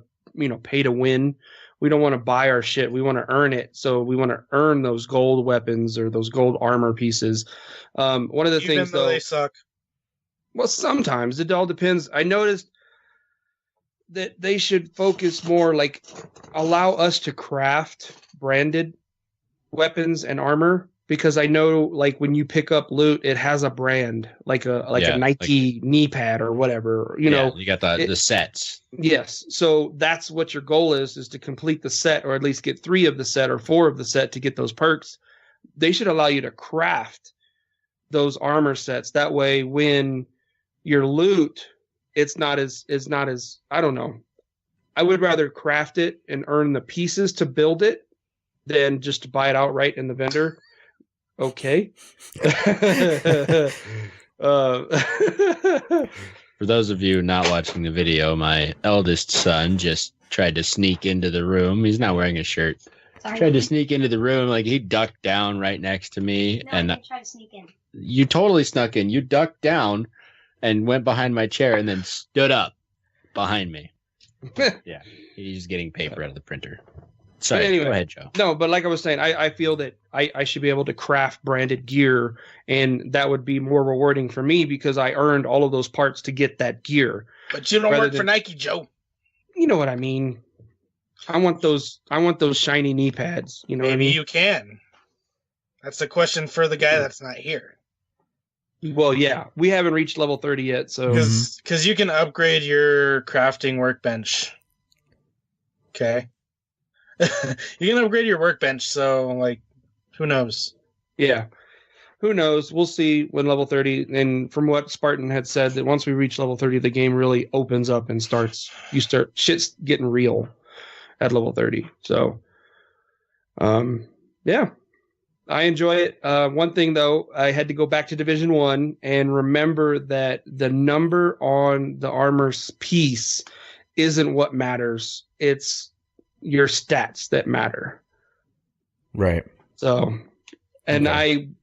pay to win. We don't want to buy our shit. We want to earn it. So we want to earn those gold weapons or those gold armor pieces. One of the things though, they suck. Well, sometimes it all depends. I noticed that they should focus more, like allow us to craft branded weapons and armor, because I know like when you pick up loot, it has a brand, like a Nike knee pad or whatever, you know. You got the sets. Yes. So that's what your goal is to complete the set, or at least get 3 of the set or 4 of the set to get those perks. They should allow you to craft those armor sets. That way when your loot, it's not as I don't know. I would rather craft it and earn the pieces to build it than just to buy it outright in the vendor. Okay. For those of you not watching the video, my eldest son just tried to sneak into the room. He's not wearing a shirt. Sorry. Tried to sneak into the room, like he ducked down right next to me. No, and I tried to sneak in. You totally snuck in. You ducked down and went behind my chair and then stood up behind me. Yeah, he's getting paper out of the printer. Sorry, anyway, go ahead, Joe. No, but like I was saying, I feel that I should be able to craft branded gear, and that would be more rewarding for me because I earned all of those parts to get that gear. But you don't work for Nike, Joe. You know what I mean? I want those shiny knee pads. You know Maybe what I mean? you can. That's a question for the guy that's not here. Well, yeah, we haven't reached level 30 yet, so because you can upgrade your crafting workbench. Okay. You can upgrade your workbench, so like, who knows? Yeah. Who knows? We'll see when level 30. And from what Spartan had said, that once we reach level 30, the game really opens up and shit's getting real at level 30. So, yeah, I enjoy it. One thing though, I had to go back to Division 1 and remember that the number on the armor piece isn't what matters. It's your stats that matter. Right. So, and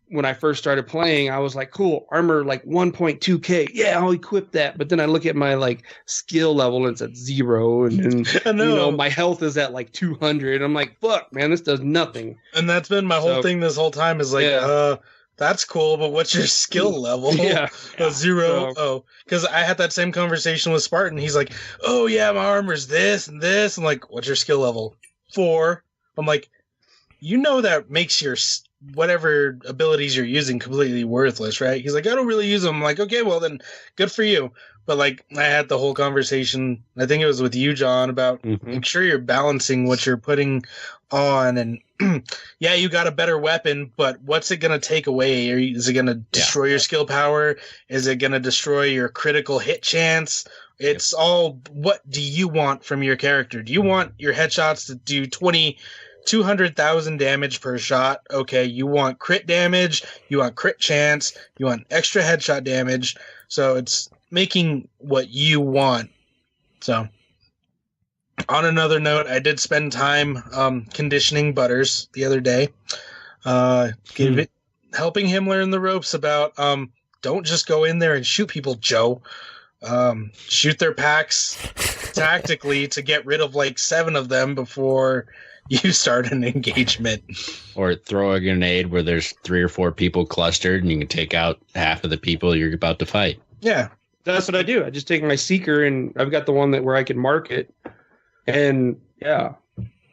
when I first started playing, I was like, cool, armor like 1.2K. Yeah, I'll equip that. But then I look at my like skill level and it's at 0. And you know, my health is at like 200. I'm like, fuck, man, this does nothing. And that's been my whole thing this whole time is like, that's cool, but what's your skill level? Yeah. 0. Oh, because I had that same conversation with Spartan. He's like, oh yeah, my armor's this and this. I'm like, what's your skill level? 4. I'm like, you know that makes your whatever abilities you're using completely worthless, right? He's like, I don't really use them. I'm like, okay, well then, good for you. But like, I had the whole conversation, I think it was with you, John, about make sure you're balancing what you're putting on. And yeah, you got a better weapon, but what's it going to take away? Is it going to destroy your skill power? Is it going to destroy your critical hit chance? It's all, what do you want from your character? Do you want your headshots to do 200,000 damage per shot? Okay, you want crit damage, you want crit chance, you want extra headshot damage. So it's making what you want. So on another note, I did spend time conditioning Butters the other day. Helping him learn the ropes about don't just go in there and shoot people, Joe. Shoot their packs tactically to get rid of like 7 of them before you start an engagement. Or throw a grenade where there's 3 or 4 people clustered and you can take out half of the people you're about to fight. Yeah, that's what I do. I just take my Seeker and I've got the one where I can mark it. And yeah,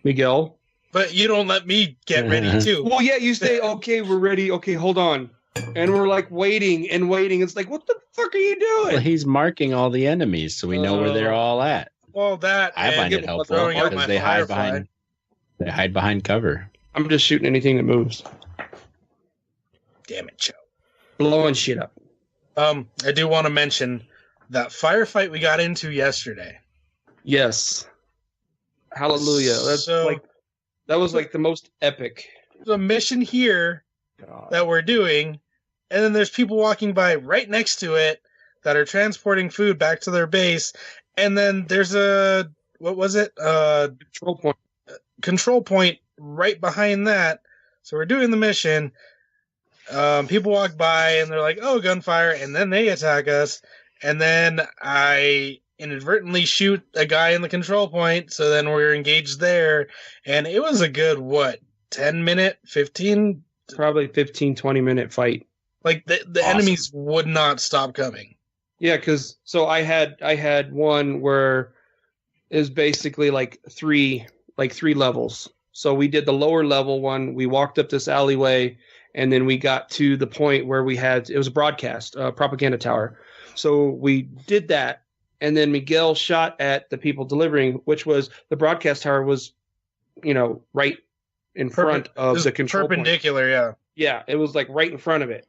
Miguel. But you don't let me get ready too. Well, yeah, you say, okay, we're ready. Okay, hold on. And we're like waiting and waiting. It's like, what the fuck are you doing? Well, he's marking all the enemies so we know where they're all at. Well, that I find it helpful because they hide behind cover. I'm just shooting anything that moves. Damn it, Joe. Blowing shit up. I do want to mention that firefight we got into yesterday. Yes. Hallelujah. That was like the most epic. The mission here that we're doing, and then there's people walking by right next to it that are transporting food back to their base, and then there's a control point right behind that. So we're doing the mission. People walk by and they're like, oh, gunfire, and then they attack us, and then I inadvertently shoot a guy in the control point, so then we're engaged there, and it was a good 15 probably 15-20 minute fight. Like the awesome. Enemies would not stop coming. Yeah, because so I had one where is basically like three levels. So we did the lower level one, we walked up this alleyway, and then we got to the point where it was a broadcast, propaganda tower. So we did that, and then Miguel shot at the people delivering, which was the broadcast tower was, right in front of the control perpendicular point. Yeah, it was like right in front of it.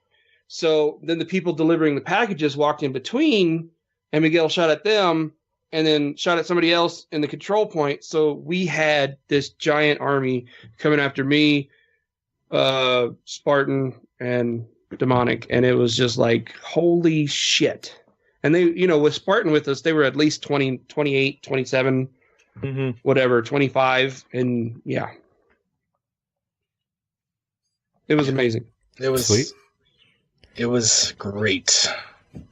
So then the people delivering the packages walked in between, and Miguel shot at them, and then shot at somebody else in the control point. So we had this giant army coming after me, Spartan, and Demonic, and it was just like, holy shit. And they, with Spartan with us, they were at least 20, 28, 27, whatever, 25. And yeah, it was amazing. It was sweet. It was great.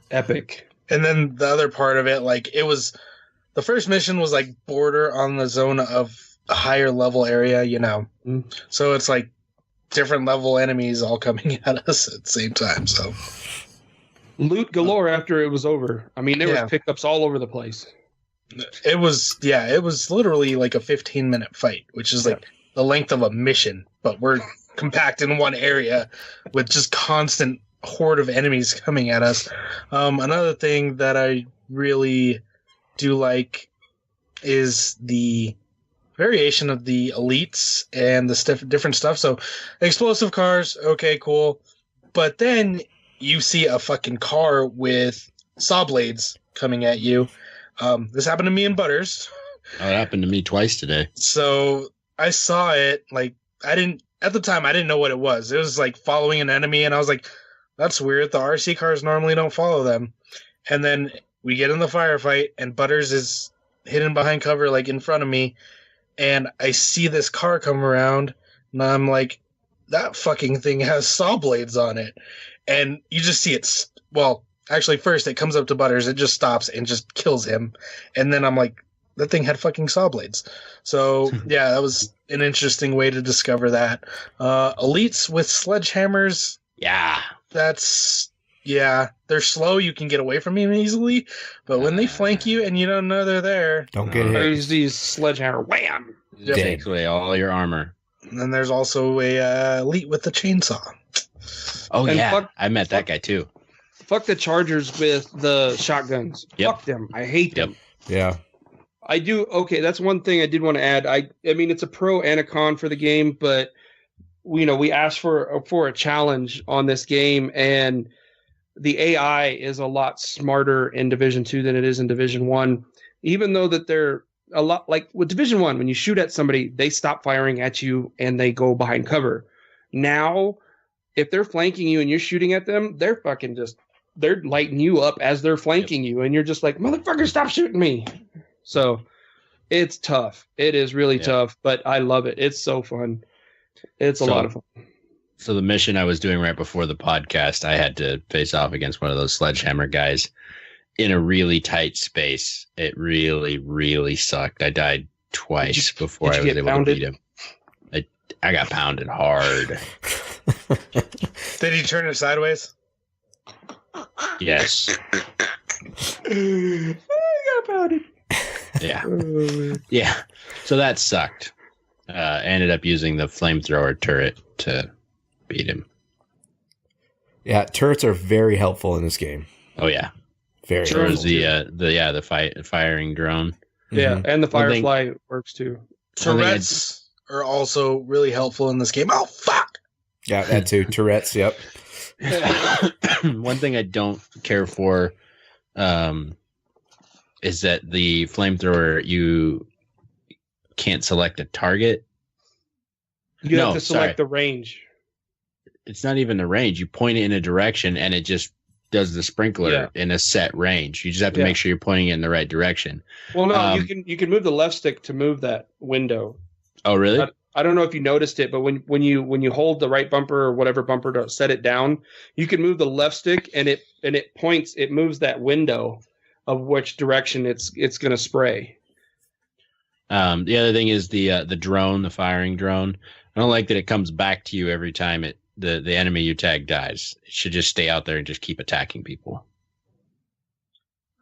Epic. And then the other part of it, the first mission was like border on the zone of a higher level area, So it's like different level enemies all coming at us at the same time. So loot galore after it was over. I mean, there was pickups all over the place. It was literally like a 15-minute fight, which is like the length of a mission, but we're compact in one area with just constant horde of enemies coming at us. Another thing that I really do like is the variation of the elites and the different stuff. So explosive cars, okay, cool. But then you see a fucking car with saw blades coming at you. This happened to me in Butters. Oh, it happened to me twice today. So I saw it, like, at the time, I didn't know what it was. It was like following an enemy, and I was like, that's weird. The RC cars normally don't follow them. And then we get in the firefight, and Butters is hidden behind cover, like, in front of me, and I see this car come around, and I'm like, that fucking thing has saw blades on it. And you just see it, well, actually, first it comes up to Butters, it just stops and just kills him. And then I'm like, that thing had fucking saw blades. So, yeah, that was an interesting way to discover that. Elites with sledgehammers. Yeah. They're slow. You can get away from them easily. But when they flank you and you don't know they're there. Don't get hit. There's these sledgehammer. Wham! It takes away all your armor. And then there's also a elite with the chainsaw. Oh, And yeah. fuck- I met that guy, too. Fuck the Chargers with the shotguns. Yep. Fuck them. I hate them. Yeah. I do. Okay, that's one thing I did want to add. I mean, it's a pro and a con for the game, but we asked for a challenge on this game, and the AI is a lot smarter in Division 2 than it is in Division 1. Even though that they're a lot like with Division 1, when you shoot at somebody, they stop firing at you and they go behind cover. Now, if they're flanking you and you're shooting at them, they're lighting you up as they're flanking you, and you're just like, motherfucker, stop shooting me. So it's tough. It is really tough, but I love it. It's so fun. It's a lot of fun. So the mission I was doing right before the podcast, I had to face off against one of those sledgehammer guys in a really tight space. It really, really sucked. I died twice before I was able to beat him. I got pounded hard. Did he turn it sideways? Yes. I got pounded. Yeah. Yeah. So that sucked. I ended up using the flamethrower turret to beat him. Yeah, turrets are very helpful in this game. Oh yeah. Very There was helpful. the firing drone. Yeah, Mhm. and the Firefly works too. Turrets are also really helpful in this game. Oh, fuck! Yeah, that too. Tourette's, yep. One thing I don't care for is that the flamethrower, you can't select a target. You No, have to select sorry. the range. It's not even the range. You point it in a direction and it just does the sprinkler in a set range. You just have to make sure you're pointing it in the right direction. Well, no, you can move the left stick to move that window. Oh, really? I don't know if you noticed it, but when you hold the right bumper or whatever bumper to set it down, you can move the left stick and it moves that window of which direction it's going to spray. The other thing is the drone, the firing drone. I don't like that it comes back to you every time the enemy you tag dies. It should just stay out there and just keep attacking people.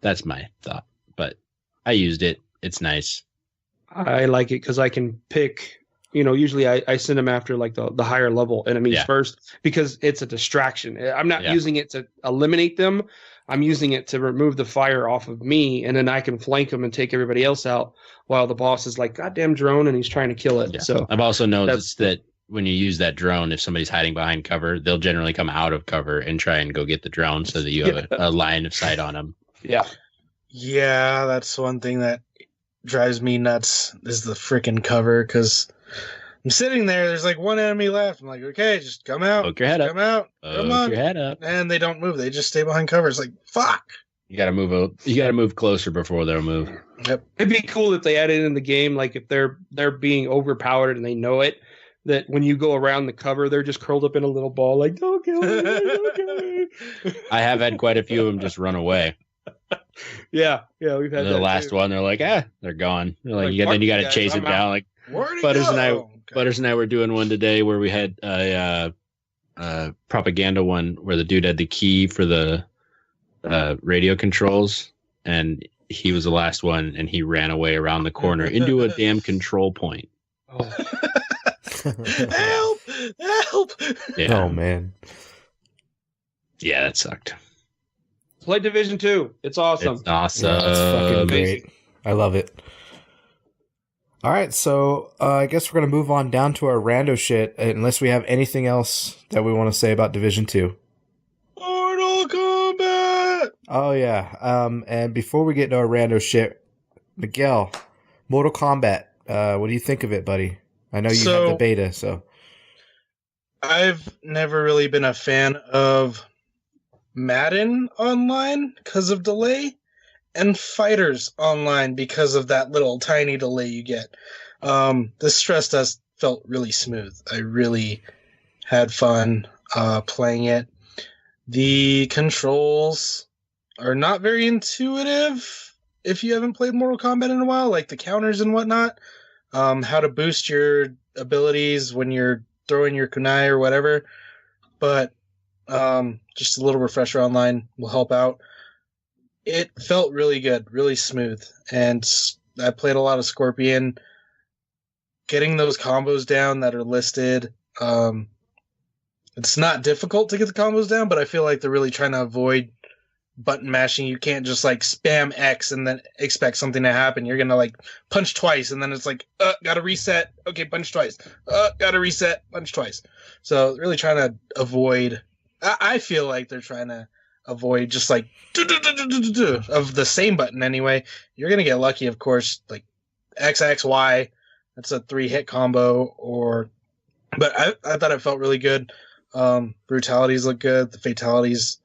That's my thought. But I used it. It's nice. I like it because I can pick. Usually I send them after like the higher level enemies first because it's a distraction. I'm not using it to eliminate them. I'm using it to remove the fire off of me, and then I can flank them and take everybody else out while the boss is like, goddamn drone, and he's trying to kill it. Yeah. So I've also noticed that when you use that drone, if somebody's hiding behind cover, they'll generally come out of cover and try and go get the drone so that you have a line of sight on them. Yeah. Yeah, that's one thing that drives me nuts is the freaking cover, because I'm sitting there, there's like one enemy left. I'm like, okay, just come out. Poke your head up. Come out. Come on. Poke your head up. And they don't move. They just stay behind cover. It's like, fuck. You gotta move closer before they'll move. Yep. It'd be cool if they added in the game, like if they're being overpowered and they know it, that when you go around the cover, they're just curled up in a little ball, like, don't kill me, don't kill me. I have had quite a few of them just run away. Yeah, we've had The that last too. one, they're like, they're gone. They're like, Like, then you fuck got you to guys, chase I'm it down. Like Where'd he Butters go? Butters and I were doing one today where we had a propaganda one where the dude had the key for the radio controls, and he was the last one, and he ran away around the corner into a damn control point. Oh. Help! Help! Yeah. Oh, man. Yeah, that sucked. Play Division 2. It's awesome. It's awesome. Yeah, it's fucking great. I love it. All right, so I guess we're going to move on down to our rando shit, unless we have anything else that we want to say about Division 2. Mortal Kombat! Oh, yeah. And before we get into our rando shit, Miguel, Mortal Kombat, what do you think of it, buddy? I know you have the beta, so. I've never really been a fan of Madden online because of delay, and Fighters online because of that little tiny delay you get. The stress test felt really smooth. I really had fun playing it. The controls are not very intuitive if you haven't played Mortal Kombat in a while, like the counters and whatnot. How to boost your abilities when you're throwing your kunai or whatever. But just a little refresher online will help out. It felt really good, really smooth. And I played a lot of Scorpion. Getting those combos down that are listed, it's not difficult to get the combos down, but I feel like they're really trying to avoid button mashing. You can't just like spam X and then expect something to happen. You're going to like punch twice and then it's like, gotta reset. Okay, punch twice. Gotta reset, punch twice. So really trying to avoid, I feel like they're trying to avoid just like of the same button anyway. You're going to get lucky, of course, like XXY. That's a 3-hit combo but I thought it felt really good. Brutalities look good. The fatalities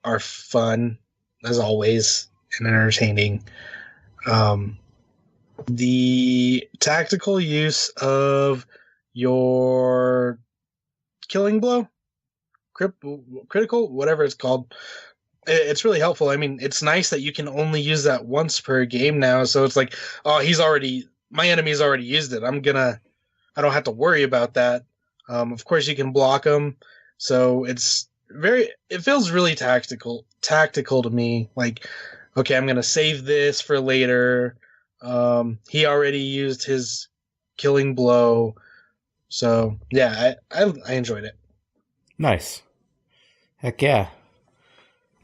are fun as always and entertaining. The tactical use of your killing blow, critical, whatever it's called, it's really helpful. I mean, it's nice that you can only use that once per game now. So it's like, oh, my enemy's already used it. I don't have to worry about that. Of course you can block them. So it feels really tactical to me. Like, okay, I'm going to save this for later. He already used his killing blow. So yeah, I enjoyed it. Nice. Heck yeah.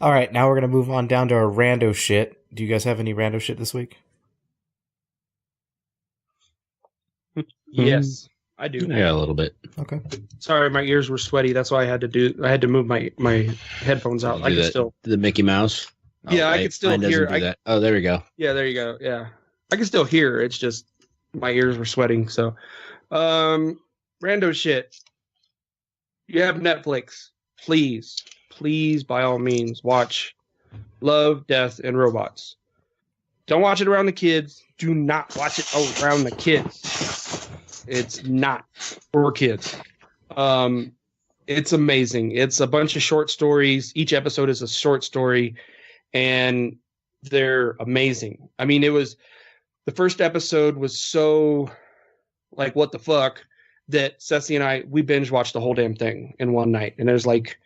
All right, now we're going to move on down to our rando shit. Do you guys have any rando shit this week? Yes, I do. Yeah, a little bit. Okay. Sorry, my ears were sweaty. That's why I had to move my headphones out. I can still the Mickey Mouse. Yeah, I can still hear. That. Oh, there we go. Yeah, there you go. Yeah, I can still hear. It's just my ears were sweating. So, rando shit. You have Netflix. Please, by all means, watch Love, Death, and Robots. Don't watch it around the kids. Do not watch it around the kids. It's not for kids. It's amazing. It's a bunch of short stories. Each episode is a short story, and they're amazing. I mean, the first episode was so like, what the fuck, that Ceci and I, we binge watched the whole damn thing in one night. And there's like,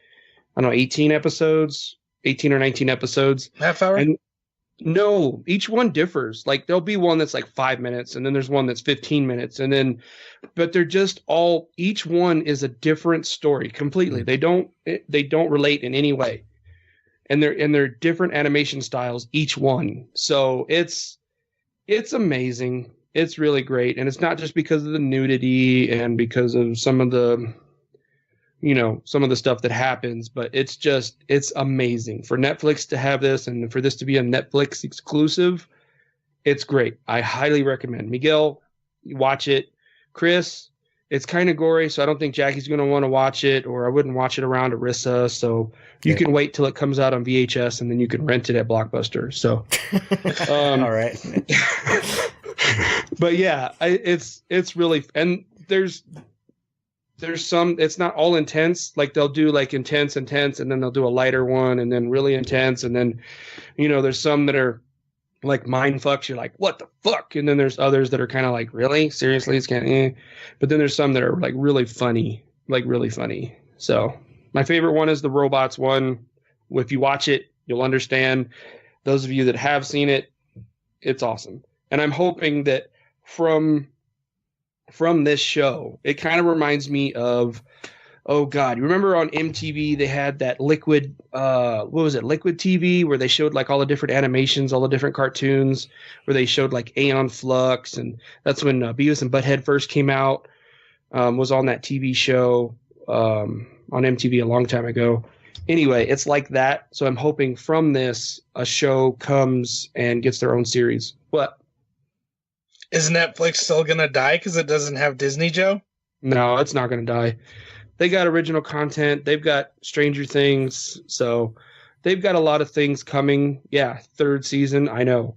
I don't know, 18 or 19 episodes. Half hour? And no, each one differs. Like, there'll be one that's like 5 minutes, and then there's one that's 15 minutes. But they're just each one is a different story completely. They don't relate in any way. And they're different animation styles, each one. So it's amazing. It's really great. And it's not just because of the nudity and because of some of the stuff that happens, but it's amazing for Netflix to have this and for this to be a Netflix exclusive. It's great. I highly recommend. Miguel, you watch it. Chris, it's kind of gory, so I don't think Jackie's going to want to watch it, or I wouldn't watch it around Arissa. So you can wait till it comes out on VHS and then you can rent it at Blockbuster. So, all right. But yeah, it's really, and there's some, it's not all intense. Like, they'll do like intense, and then they'll do a lighter one, and then really intense. And then, there's some that are like mind fucks. You're like, what the fuck? And then there's others that are kind of like, really? Seriously? It's kind of, But then there's some that are like really funny. So my favorite one is the robots one. If you watch it, you'll understand. Those of you that have seen it, it's awesome. And I'm hoping that from this show, it kind of reminds me of oh God, you remember on MTV they had that liquid, what was it, Liquid TV, where they showed like all the different animations, all the different cartoons, where they showed like Aeon Flux, and that's when Beavis and Butthead first came out, was on that TV show on MTV a long time ago. Anyway, it's like that. So I'm hoping from this a show comes and gets their own series. What? Is Netflix still gonna die because it doesn't have Disney, Joe? No, it's not going to die. They got original content. They've got Stranger Things. So they've got a lot of things coming. Yeah, third season. I know.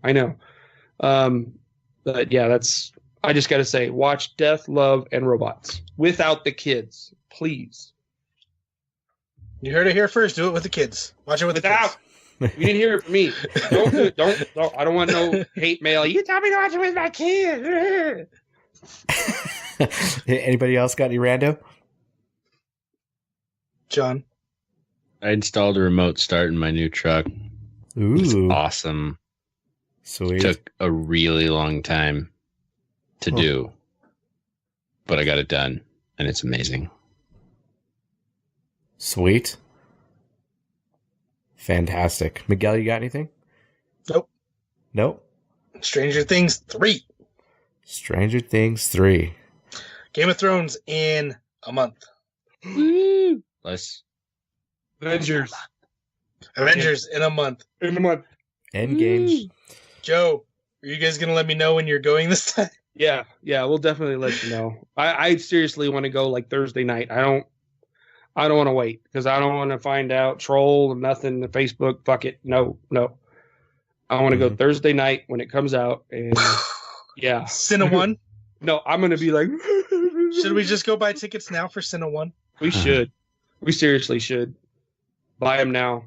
But yeah, I just got to say, watch Death, Love, and Robots without the kids, please. You heard it here first. Do it with the kids. Watch it with the kids. You didn't hear it from me. Don't do it. Don't. I don't want no hate mail. You tell me to watch it with my kids. Anybody else got any rando? John. I installed a remote start in my new truck. It's Ooh, awesome. sweet. Took a really long time to do, but I got it done, and it's amazing. Sweet. Fantastic. Miguel, you got anything? Nope. Nope. Stranger Things 3. Stranger Things 3. Game of Thrones in a month. Let's Avengers. Avengers in a month. In a month. End games. Joe, are you guys going to let me know when you're going this time? Yeah, we'll definitely let you know. I seriously want to go like Thursday night. I don't want to wait because I don't want to find out troll and nothing. The Facebook, fuck it. No. I want to go Thursday night when it comes out. And yeah, Cine 1? No, I'm gonna be like. Should we just go buy tickets now for Cine 1? We should. We seriously should buy them now.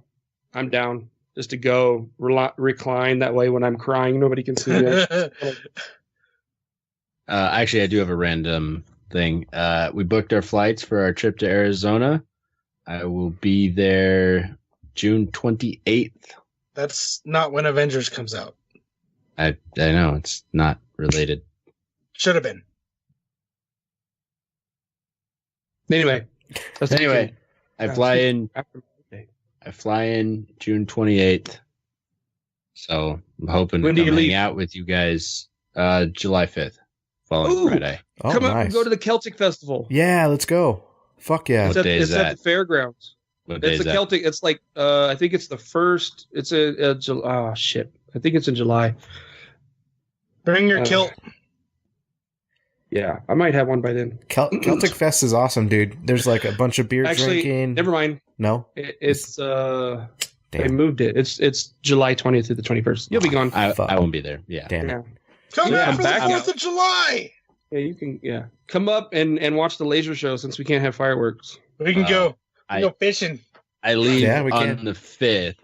I'm down just to go recline that way when I'm crying. Nobody can see me. actually, I do have a random thing. We booked our flights for our trip to Arizona. I will be there June 28th. That's not when Avengers comes out. I know it's not related. Should have been. Anyway, I fly in. I fly in June 28th. So I'm hoping to When do come you hang leave? out with you guys July 5th, following Ooh. Friday. Oh, come up nice. and go to the Celtic Festival. Yeah, let's go. Fuck yeah. What day is It's at that? the fairgrounds. What day It's is a that? Celtic. It's like I think it's the first. It's oh shit. I think it's in July. Bring your Uh, kilt. Yeah, I might have one by then. Celtic Fest is awesome, dude. There's like a bunch of beer Actually, drinking. never mind. No? It's they Damn. moved it. It's July 20th through the 21st. You'll be gone. I Fuck. won't be there. Yeah. Damn Yeah. it. Come Yeah, out I'm for the back 4th of July. Yeah, you can. Yeah, come up and watch the laser show since we can't have fireworks. We can go. I- Go fishing. I leave Yeah, we on can. the 5th.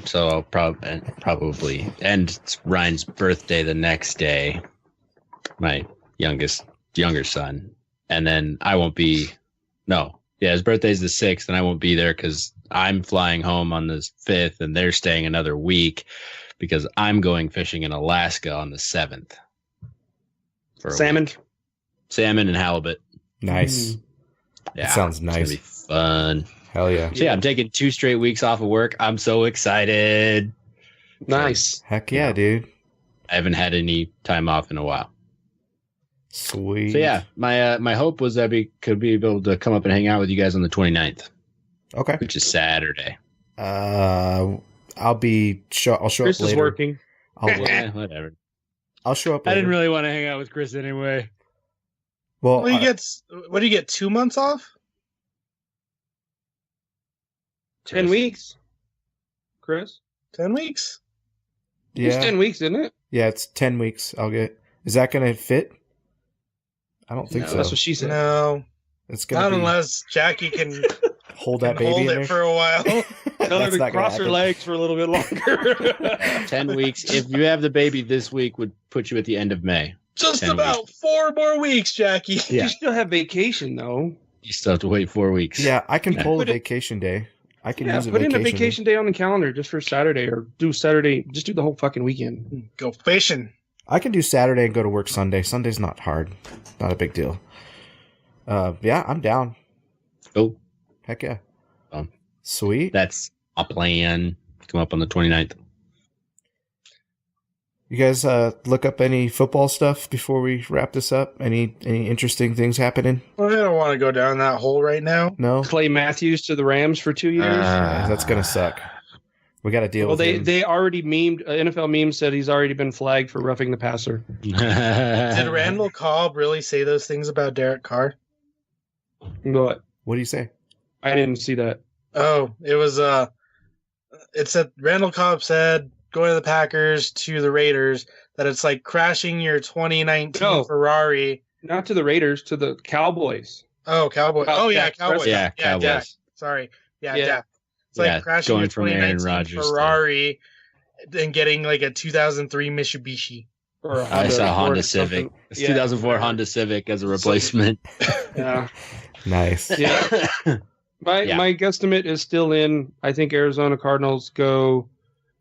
So I'll probably, and it's Ryan's birthday the next day, my younger son, and then I won't be. No, yeah, his birthday's the 6th, and I won't be there because I'm flying home on the 5th, and they're staying another week because I'm going fishing in Alaska on the 7th. For a Salmon. week. Salmon and halibut. Nice. Yeah, sounds It's nice. gonna be fun. Hell yeah. So yeah, I'm taking 2 straight weeks off of work. I'm so excited. Nice. Heck yeah, dude. I haven't had any time off in a while. Sweet. So yeah, my hope was that we could be able to come up and hang out with you guys on the 29th, Okay. which is Saturday. I'll show up Chris later. is working. Whatever. I'll show up I later. didn't really want to hang out with Chris anyway. Well, What do you get? 2 months off? 10 weeks. Chris, 10 weeks? it's yeah. 10 weeks, isn't it? Yeah, it's 10 weeks. I'll get. Is that going to fit? I don't think No, so. That's what she said. No. It's going Not to be unless Jackie can, hold that can baby hold in it there. for a while. Tell her That's to not gonna cross her happen. legs for a little bit longer. 10 weeks. If you have the baby this week, would put you at the end of May. Just 10 about 4 more weeks, Jackie. Yeah. You still have vacation though. You still have to wait 4 weeks. Yeah, I can pull a Put it- vacation day. I can Yeah, use a put vacation. in a vacation day on the calendar just for Saturday, or do Saturday. Just do the whole fucking weekend. Go fishing. I can do Saturday and go to work Sunday. Sunday's not hard. Not a big deal. Yeah, I'm down. Oh, Heck yeah. Um, Sweet. that's a plan. Come up on the 29th. You guys look up any football stuff before we wrap this up? Any interesting things happening? Well, I don't want to go down that hole right now. No? Clay Matthews to the Rams for 2 years. That's going to suck. We got to deal with him. They already memed. NFL meme said he's already been flagged for roughing the passer. Did Randall Cobb really say those things about Derek Carr? What? What do you say? I didn't see that. Oh, it was it said Randall Cobb said going to the Packers to the Raiders that it's like crashing your 2019 No. Ferrari. Not to the Raiders, to the Cowboys. Oh, Cowboys. Oh yeah, Dak Cowboys. Yeah, Cowboys. Dak. Sorry. Yeah, Yeah. Dak. It's Yeah, like crashing going your from Aaron 2019 Rodgers to- Ferrari and getting like a 2003 Mitsubishi. Or a I saw Honda or Civic. something. It's Yeah. 2004 Honda Civic as a replacement. Yeah. Nice. Yeah. My guesstimate is still in. I think Arizona Cardinals go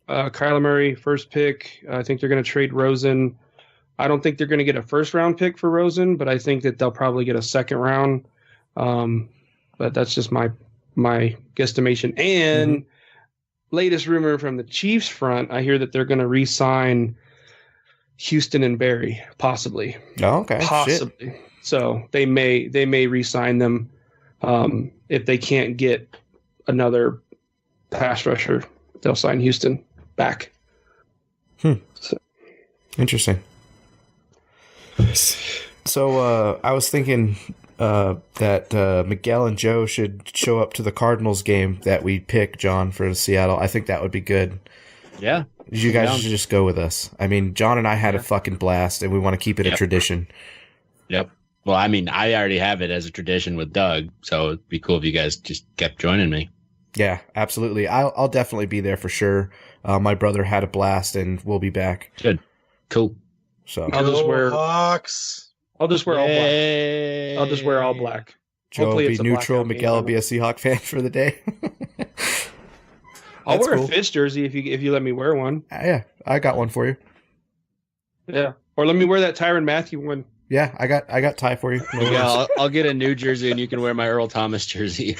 Kyler Murray first pick. I think they're going to trade Rosen. I don't think they're going to get a first round pick for Rosen, but I think that they'll probably get a second round. But that's just my guesstimation. And latest rumor from the Chiefs front, I hear that they're going to re-sign Houston and Barry, possibly. Oh, okay. Possibly. Shit. So they may re-sign them if they can't get another pass rusher. They'll sign Houston back. Interesting. So I was thinking that Miguel and Joe should show up to the Cardinals game that we pick, John, for Seattle. I think that would be good. Yeah. You guys should just go with us. I mean, John and I had a fucking blast, and we want to keep it a tradition. Yep. Well, I mean, I already have it as a tradition with Doug, so it'd be cool if you guys just kept joining me. Yeah, absolutely. I'll definitely be there for sure. My brother had a blast, and we'll be back. Good. Cool. So I'll just wear Hawks. all black. Yay. I'll just wear all black. Joe will Hopefully be it's a neutral. blackout game. Miguel will be a Seahawk fan for the day. I'll That's wear cool. a Fitz jersey if you let me wear one. Yeah, I got one for you. Yeah, or let me wear that Tyrann Mathieu one. Yeah, I got Ty for you. No worries. Yeah, I'll get a new jersey, and you can wear my Earl Thomas jersey.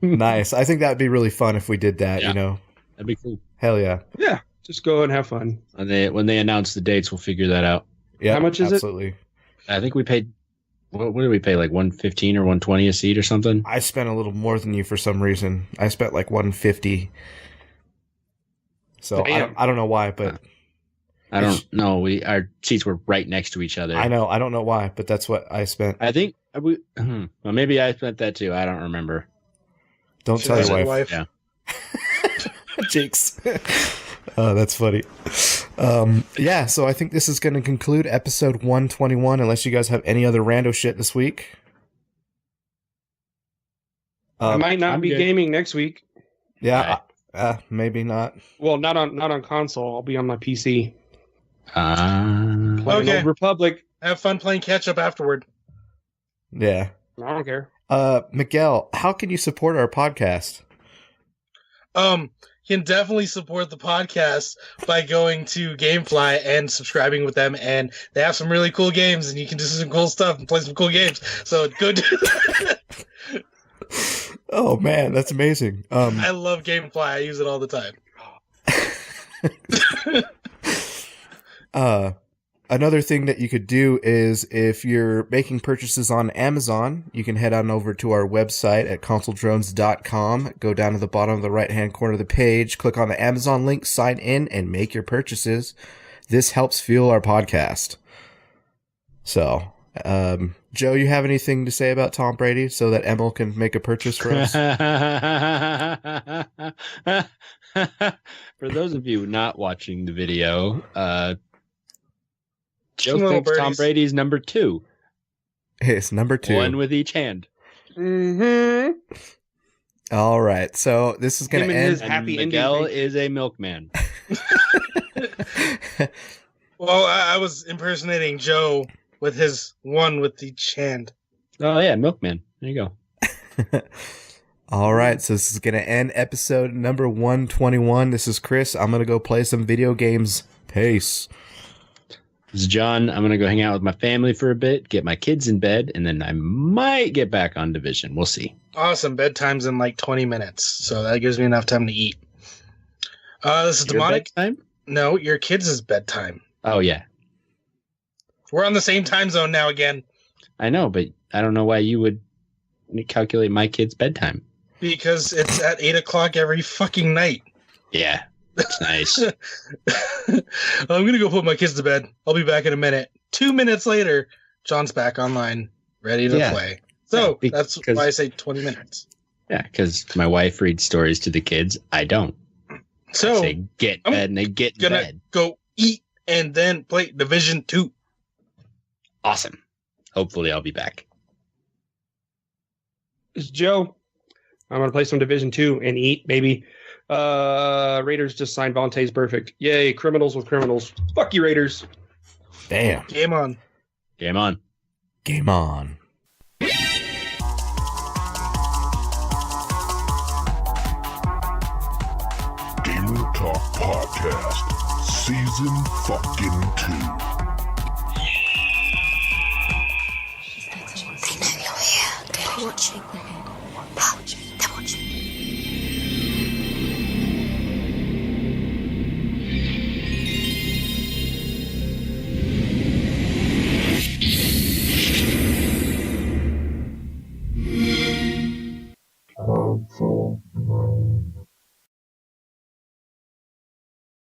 Nice. I think that'd be really fun if we did that. Yeah. You know, That'd be cool. hell yeah. Yeah, just go and have fun. And when they announce the dates, we'll figure that out. Yeah. How much is it? Absolutely. I think we paid. What did we pay? Like $115 or $120 a seat or something? I spent a little more than you for some reason. I spent like $150. So Damn. I don't know why, but I don't know. Our seats were right next to each other. I know. I don't know why, but that's what I spent. I think well, maybe I spent that too. I don't remember. Don't tell your wife. Yeah. Jinx. Oh, that's funny. Yeah, so I think this is going to conclude episode 121, unless you guys have any other rando shit this week. I might not I'm be good. gaming next week. Yeah, maybe not. Well, not on console. I'll be on my PC. Uh, Playing Okay. Old Republic. Have fun playing catch up afterward. Yeah. I don't care. Miguel, how can you support our podcast? You can definitely support the podcast by going to Gamefly and subscribing with them, and they have some really cool games, and you can do some cool stuff and play some cool games. So go do that. Oh man, that's amazing. I love Gamefly. I use it all the time. Another thing that you could do is if you're making purchases on Amazon, you can head on over to our website at consoledrones.com, go down to the bottom of the right-hand corner of the page, click on the Amazon link, sign in, and make your purchases. This helps fuel our podcast. So, Joe, you have anything to say about Tom Brady so that Emil can make a purchase for us? For those of you not watching the video, Joe Little thinks Tom birdies. Brady's number 2. It's number 2. One with each hand. Mm-hmm. All right, so this is going Him to and end. his happy ending. Miguel is a milkman. Well, I was impersonating Joe with his one with each hand. Oh yeah, milkman. There you go. All right, so this is going to end episode number 121. This is Chris. I'm going to go play some video games. Peace. This is John. I'm going to go hang out with my family for a bit, get my kids in bed, and then I might get back on Division. We'll see. Awesome. Bedtime's in like 20 minutes, so that gives me enough time to eat. This is Your Demonic. bedtime? No, your kids' bedtime. Oh, yeah. We're on the same time zone now again. I know, but I don't know why you would calculate my kid's bedtime. Because it's at 8 o'clock every fucking night. Yeah, that's nice. I'm going to go put my kids to bed. I'll be back in a minute. 2 minutes later, John's back online, ready to play. So that's why I say 20 minutes. Yeah, because my wife reads stories to the kids. I don't. So I say get I'm bed, and they get in gonna bed. go eat and then play Division 2. Awesome. Hopefully I'll be back. It's Joe. I'm going to play some Division 2 and eat, baby. Raiders just signed Vontae's perfect. Yay, criminals with criminals. Fuck you, Raiders. Damn. Game on. Game on. Game on. Gamer Talk Podcast, Season fucking 2.